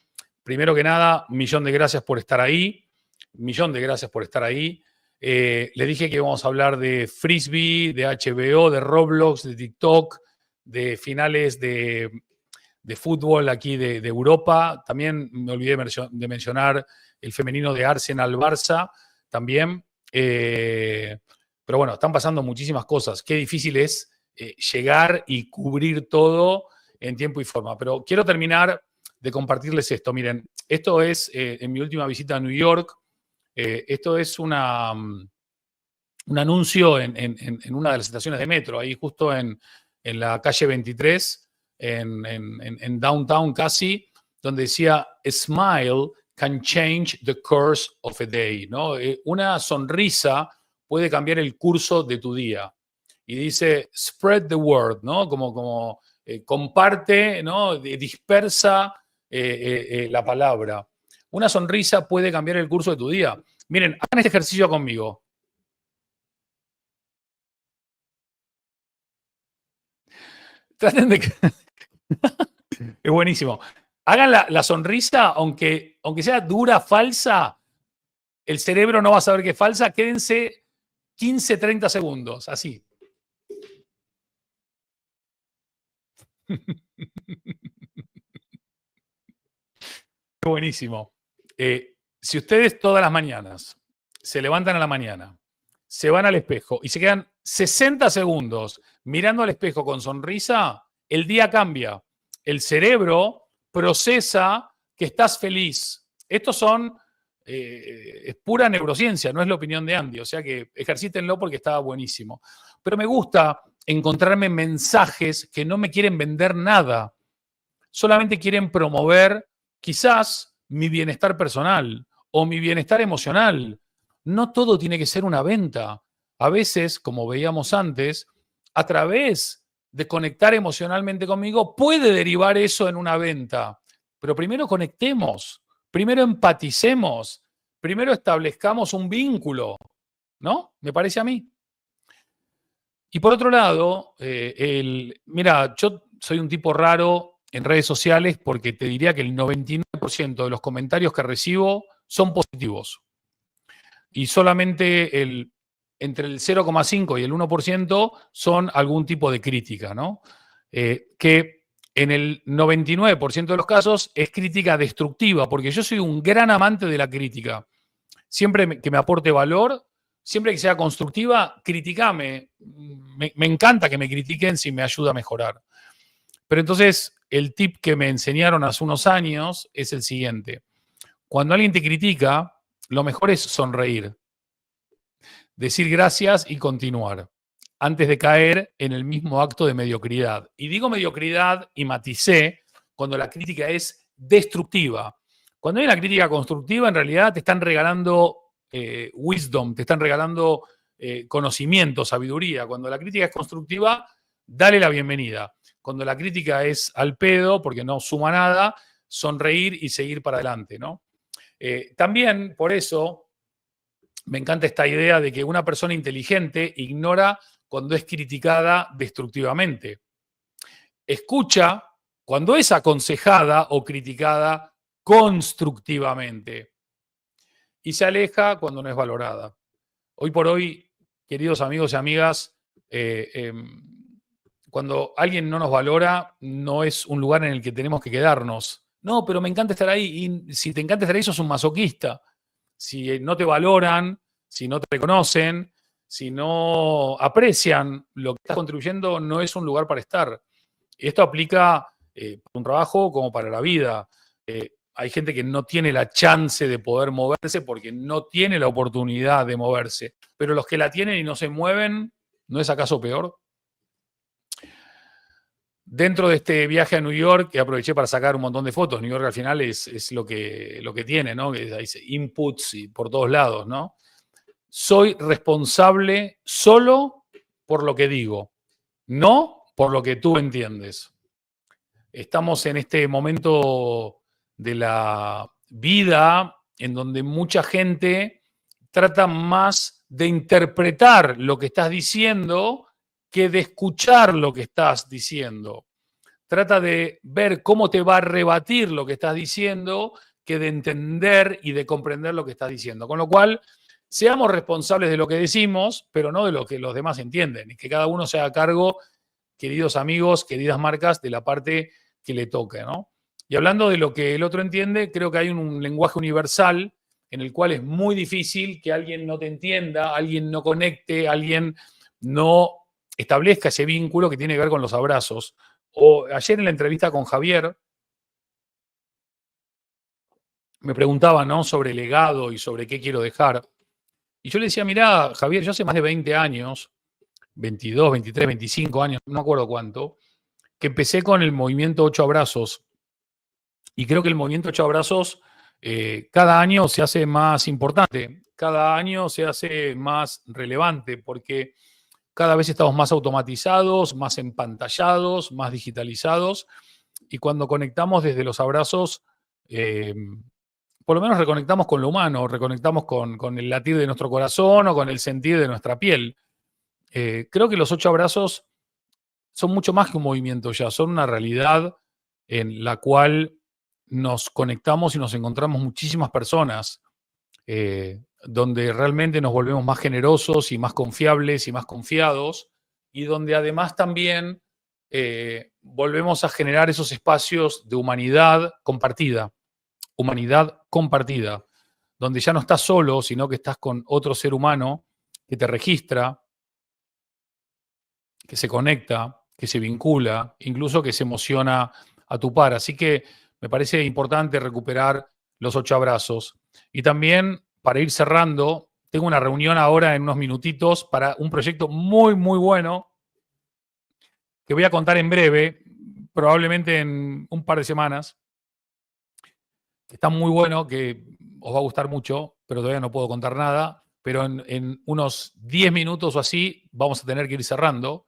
Speaker 1: Primero que nada, millón de gracias por estar ahí. Millón de gracias por estar ahí. Les dije que íbamos a hablar de Frisbee, de HBO, de Roblox, de TikTok, de finales de fútbol aquí de Europa. También me olvidé de mencionar el femenino de Arsenal-Barça también. Pero bueno, están pasando muchísimas cosas. Qué difícil es llegar y cubrir todo en tiempo y forma. Pero quiero terminar de compartirles esto. Miren, esto es en mi última visita a New York. Esto es un anuncio en una de las estaciones de metro, ahí justo en la calle 23, en downtown casi, donde decía, "A smile can change the course of a day", ¿no? Una sonrisa puede cambiar el curso de tu día. Y dice, "Spread the word", ¿no? Como comparte, ¿no? Dispersa la palabra. Una sonrisa puede cambiar el curso de tu día. Miren, hagan este ejercicio conmigo. Traten de que... Es buenísimo. Hagan la sonrisa, aunque sea dura, falsa, el cerebro no va a saber que es falsa. Quédense 15, 30 segundos, así. Buenísimo. Si ustedes todas las mañanas se levantan a la mañana, se van al espejo y se quedan 60 segundos mirando al espejo con sonrisa, el día cambia. El cerebro procesa que estás feliz. Estos son, es pura neurociencia, no es la opinión de Andy, o sea que ejercítenlo porque estaba buenísimo. Pero me gusta encontrarme mensajes que no me quieren vender nada, solamente quieren promover quizás mi bienestar personal o mi bienestar emocional. No todo tiene que ser una venta. A veces, como veíamos antes, a través de conectar emocionalmente conmigo, puede derivar eso en una venta. Pero primero conectemos, primero empaticemos, primero establezcamos un vínculo, ¿no? Me parece a mí. Y por otro lado, mira, yo soy un tipo raro en redes sociales porque te diría que el 99% de los comentarios que recibo son positivos. Y solamente entre el 0,5 y el 1% son algún tipo de crítica, ¿no? Que en el 99% de los casos es crítica destructiva, porque yo soy un gran amante de la crítica. Siempre que me aporte valor, siempre que sea constructiva, criticame. Me encanta que me critiquen si me ayuda a mejorar. Pero entonces, el tip que me enseñaron hace unos años es el siguiente. Cuando alguien te critica, lo mejor es sonreír, decir gracias y continuar, antes de caer en el mismo acto de mediocridad. Y digo mediocridad y maticé cuando la crítica es destructiva. Cuando hay una crítica constructiva, en realidad te están regalando wisdom, te están regalando conocimiento, sabiduría. Cuando la crítica es constructiva, dale la bienvenida. Cuando la crítica es al pedo, porque no suma nada, sonreír y seguir para adelante, ¿no? También, por eso, me encanta esta idea de que una persona inteligente ignora cuando es criticada destructivamente. Escucha cuando es aconsejada o criticada constructivamente. Y se aleja cuando no es valorada. Hoy por hoy, queridos amigos y amigas, cuando alguien no nos valora, no es un lugar en el que tenemos que quedarnos. No, pero me encanta estar ahí. Y si te encanta estar ahí, sos un masoquista. Si no te valoran, si no te reconocen, si no aprecian lo que estás contribuyendo, no es un lugar para estar. Esto aplica para un trabajo como para la vida. Hay gente que no tiene la chance de poder moverse porque no tiene la oportunidad de moverse. Pero los que la tienen y no se mueven, ¿no es acaso peor? Dentro de este viaje a New York, que aproveché para sacar un montón de fotos, New York al final es lo que tiene, ¿no? Que hay inputs y por todos lados, ¿no? soy responsable solo por lo que digo, no por lo que tú entiendes. Estamos en este momento de la vida en donde mucha gente trata más de interpretar lo que estás diciendo que de escuchar lo que estás diciendo. Trata de ver cómo te va a rebatir lo que estás diciendo que de entender y de comprender lo que estás diciendo. Con lo cual, seamos responsables de lo que decimos, pero no de lo que los demás entienden. Y que cada uno se haga cargo, queridos amigos, queridas marcas, de la parte que le toque, ¿no? Y hablando de lo que el otro entiende, creo que hay un lenguaje universal en el cual es muy difícil que alguien no te entienda, alguien no conecte, alguien no establezca ese vínculo que tiene que ver con los abrazos. O ayer en la entrevista con Javier, me preguntaba, ¿no?, sobre legado y sobre qué quiero dejar. Y yo le decía, mirá, Javier, yo hace más de 20 años, 22, 23, 25 años, no me acuerdo cuánto, que empecé con el movimiento 8 Abrazos. Y creo que el movimiento 8 Abrazos cada año se hace más importante, cada año se hace más relevante, porque cada vez estamos más automatizados, más empantallados, más digitalizados, y cuando conectamos desde los abrazos, eh, por lo menos reconectamos con lo humano, reconectamos con el latir de nuestro corazón o con el sentir de nuestra piel. Creo que los 8 abrazos son mucho más que un movimiento ya, son una realidad en la cual nos conectamos y nos encontramos muchísimas personas, donde realmente nos volvemos más generosos y más confiables y más confiados, y donde además también volvemos a generar esos espacios de humanidad compartida, donde ya no estás solo, sino que estás con otro ser humano que te registra, que se conecta, que se vincula, incluso que se emociona a tu par. Así que me parece importante recuperar los 8 abrazos. Y también, para ir cerrando, tengo una reunión ahora en unos minutitos para un proyecto muy, muy bueno que voy a contar en breve, probablemente en un par de semanas. Está muy bueno, que os va a gustar mucho, pero todavía no puedo contar nada. Pero en unos 10 minutos o así vamos a tener que ir cerrando.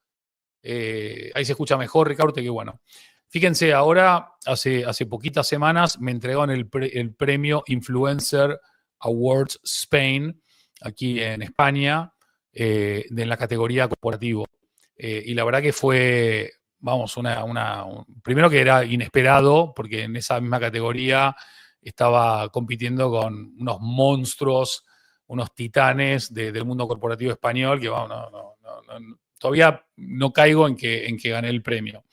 Speaker 1: Ahí se escucha mejor, Ricardo, que bueno. Fíjense, ahora, hace poquitas semanas, me entregaron el premio Influencer Awards Spain, aquí en España, en la categoría corporativo. Y la verdad que fue, vamos, primero que era inesperado, porque en esa misma categoría estaba compitiendo con unos monstruos, unos titanes del mundo corporativo español, que vamos, todavía no caigo en que gané el premio.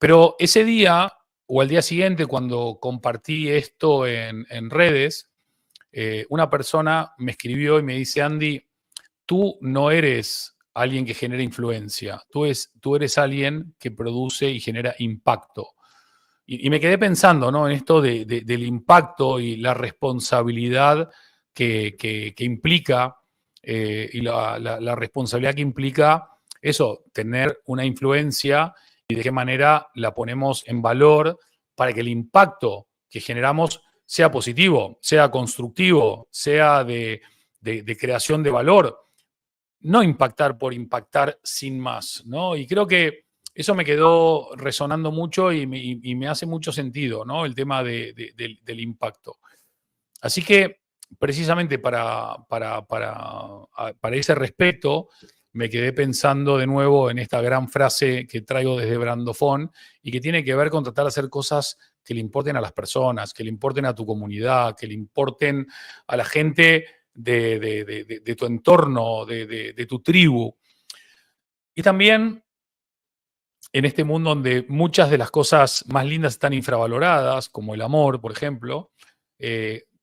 Speaker 1: Pero ese día, o al día siguiente, cuando compartí esto en redes, una persona me escribió y me dice, Andy, tú no eres alguien que genera influencia, tú eres alguien que produce y genera impacto. Y me quedé pensando, ¿no?, en esto del impacto y la responsabilidad que implica, y la responsabilidad que implica eso, tener una influencia y de qué manera la ponemos en valor para que el impacto que generamos sea positivo, sea constructivo, sea de creación de valor, no impactar por impactar sin más, ¿no? Y creo que eso me quedó resonando mucho y me hace mucho sentido, ¿no?, el tema del impacto. Así que, precisamente para ese respecto, me quedé pensando de nuevo en esta gran frase que traigo desde Brandofón y que tiene que ver con tratar de hacer cosas que le importen a las personas, que le importen a tu comunidad, que le importen a la gente de tu entorno, de tu tribu. Y también en este mundo donde muchas de las cosas más lindas están infravaloradas, como el amor, por ejemplo,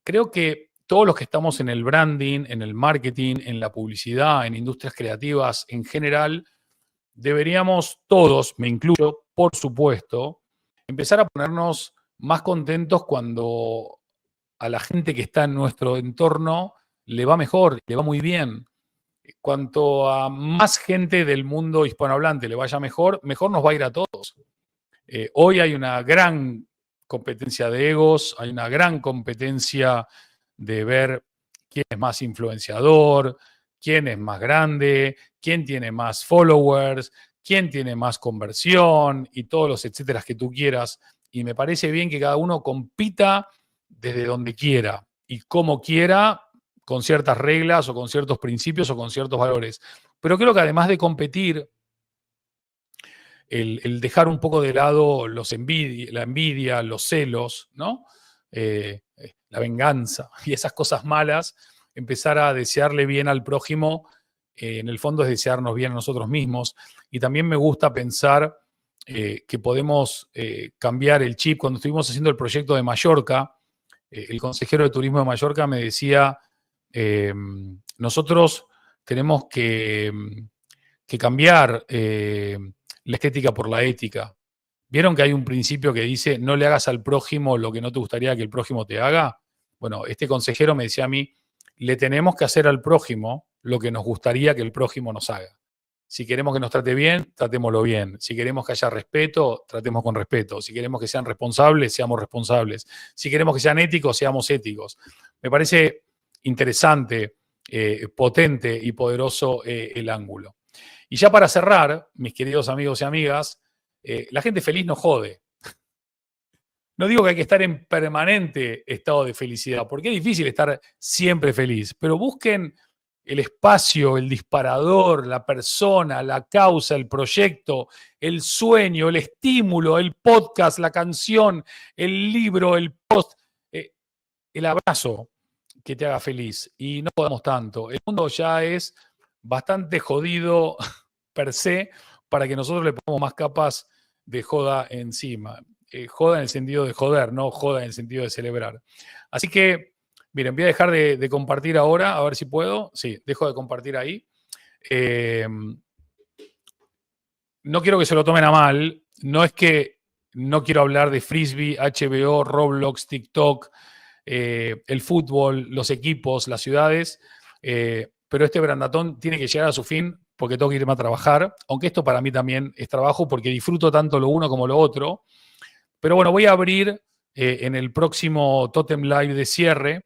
Speaker 1: creo que todos los que estamos en el branding, en el marketing, en la publicidad, en industrias creativas en general, deberíamos todos, me incluyo, por supuesto, empezar a ponernos más contentos cuando a la gente que está en nuestro entorno le va mejor, le va muy bien. Cuanto a más gente del mundo hispanohablante le vaya mejor, mejor nos va a ir a todos. Hoy hay una gran competencia de egos, hay una gran competencia de ver quién es más influenciador, quién es más grande, quién tiene más followers, quién tiene más conversión y todos los etcéteras que tú quieras. Y me parece bien que cada uno compita desde donde quiera y como quiera, con ciertas reglas o con ciertos principios o con ciertos valores. Pero creo que además de competir, el dejar un poco de lado la envidia, los celos, ¿no? La venganza y esas cosas malas, empezar a desearle bien al prójimo, en el fondo es desearnos bien a nosotros mismos. Y también me gusta pensar que podemos cambiar el chip. Cuando estuvimos haciendo el proyecto de Mallorca, el consejero de turismo de Mallorca me decía, nosotros tenemos que cambiar la estética por la ética. ¿Vieron que hay un principio que dice no le hagas al prójimo lo que no te gustaría que el prójimo te haga? Bueno, este consejero me decía a mí, le tenemos que hacer al prójimo lo que nos gustaría que el prójimo nos haga. Si queremos que nos trate bien, tratémoslo bien. Si queremos que haya respeto, tratemos con respeto. Si queremos que sean responsables, seamos responsables. Si queremos que sean éticos, seamos éticos. Me parece interesante, potente y poderoso el ángulo. Y ya para cerrar, mis queridos amigos y amigas, la gente feliz no jode. No digo que hay que estar en permanente estado de felicidad, porque es difícil estar siempre feliz, pero busquen el espacio, el disparador, la persona, la causa, el proyecto, el sueño, el estímulo, el podcast, la canción, el libro, el post, el abrazo que te haga feliz. Y no podamos tanto. El mundo ya es bastante jodido per se para que nosotros le pongamos más capas de joda encima. Joda en el sentido de joder, no joda en el sentido de celebrar. Así que, miren, voy a dejar de compartir ahora, a ver si puedo. Sí, dejo de compartir ahí. No quiero que se lo tomen a mal. No es que no quiero hablar de Frisbee, HBO, Roblox, TikTok, el fútbol, los equipos, las ciudades, pero este brandatón tiene que llegar a su fin porque tengo que irme a trabajar, aunque esto para mí también es trabajo porque disfruto tanto lo uno como lo otro. Pero bueno, voy a abrir en el próximo Totem Live de cierre,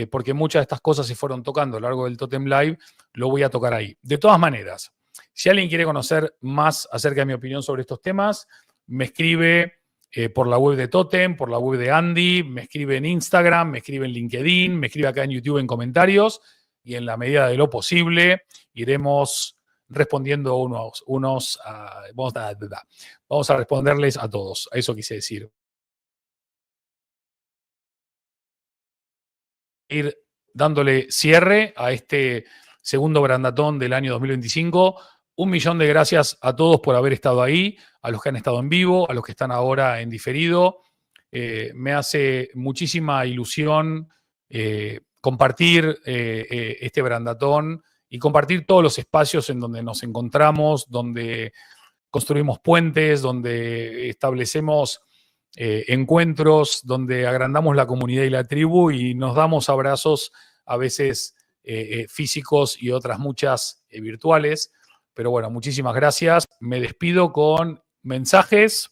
Speaker 1: porque muchas de estas cosas se fueron tocando a lo largo del Totem Live, lo voy a tocar ahí. De todas maneras, si alguien quiere conocer más acerca de mi opinión sobre estos temas, me escribe por la web de Totem, por la web de Andy, me escribe en Instagram, me escribe en LinkedIn, me escribe acá en YouTube en comentarios y en la medida de lo posible iremos respondiendo vamos a responderles a todos. A eso quise decir. Ir dándole cierre a este segundo brandatón del año 2025. 1.000.000 de gracias a todos por haber estado ahí, a los que han estado en vivo, a los que están ahora en diferido. Me hace muchísima ilusión compartir este brandatón y compartir todos los espacios en donde nos encontramos, donde construimos puentes, donde establecemos encuentros, donde agrandamos la comunidad y la tribu y nos damos abrazos a veces físicos y otras muchas virtuales. Pero bueno, muchísimas gracias. Me despido con mensajes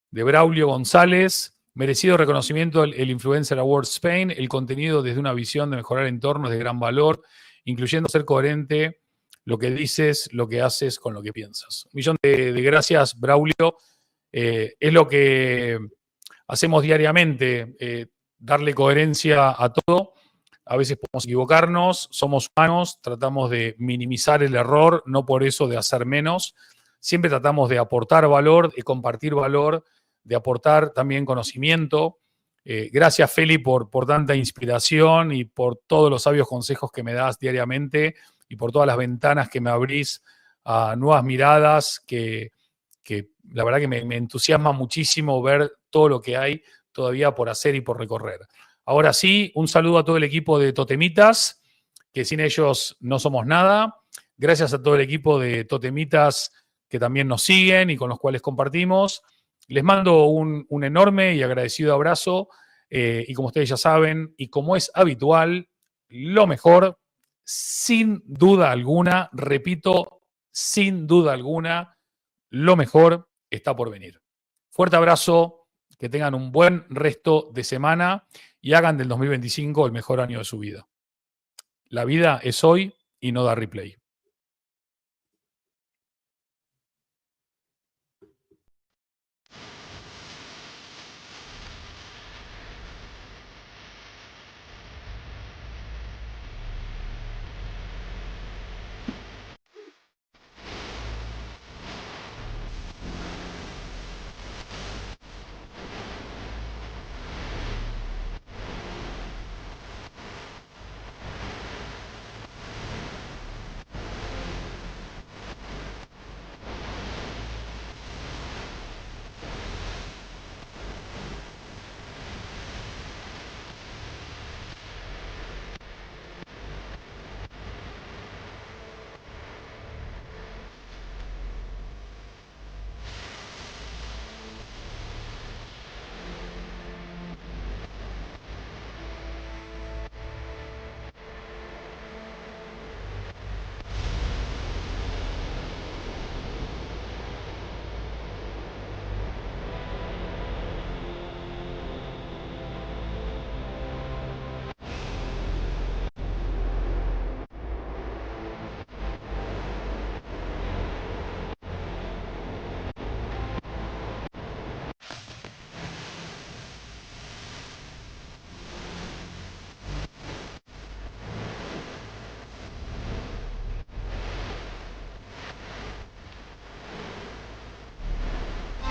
Speaker 1: de Braulio González. Merecido reconocimiento el Influencer Award Spain. El contenido desde una visión de mejorar entornos de gran valor, incluyendo ser coherente lo que dices, lo que haces con lo que piensas. 1.000.000 de gracias, Braulio. Es lo que hacemos diariamente, darle coherencia a todo. A veces podemos equivocarnos, somos humanos, tratamos de minimizar el error, no por eso de hacer menos. Siempre tratamos de aportar valor, de compartir valor, de aportar también conocimiento. Gracias, Feli, por tanta inspiración y por todos los sabios consejos que me das diariamente y por todas las ventanas que me abrís a nuevas miradas que la verdad que me entusiasma muchísimo ver todo lo que hay todavía por hacer y por recorrer. Ahora sí, un saludo a todo el equipo de Totemitas, que sin ellos no somos nada. Gracias a todo el equipo de Totemitas que también nos siguen y con los cuales compartimos. Les mando un enorme y agradecido abrazo. Y como ustedes ya saben, y como es habitual, lo mejor, sin duda alguna, repito, sin duda alguna, lo mejor está por venir. Fuerte abrazo, que tengan un buen resto de semana y hagan del 2025 el mejor año de su vida. La vida es hoy y no da replay.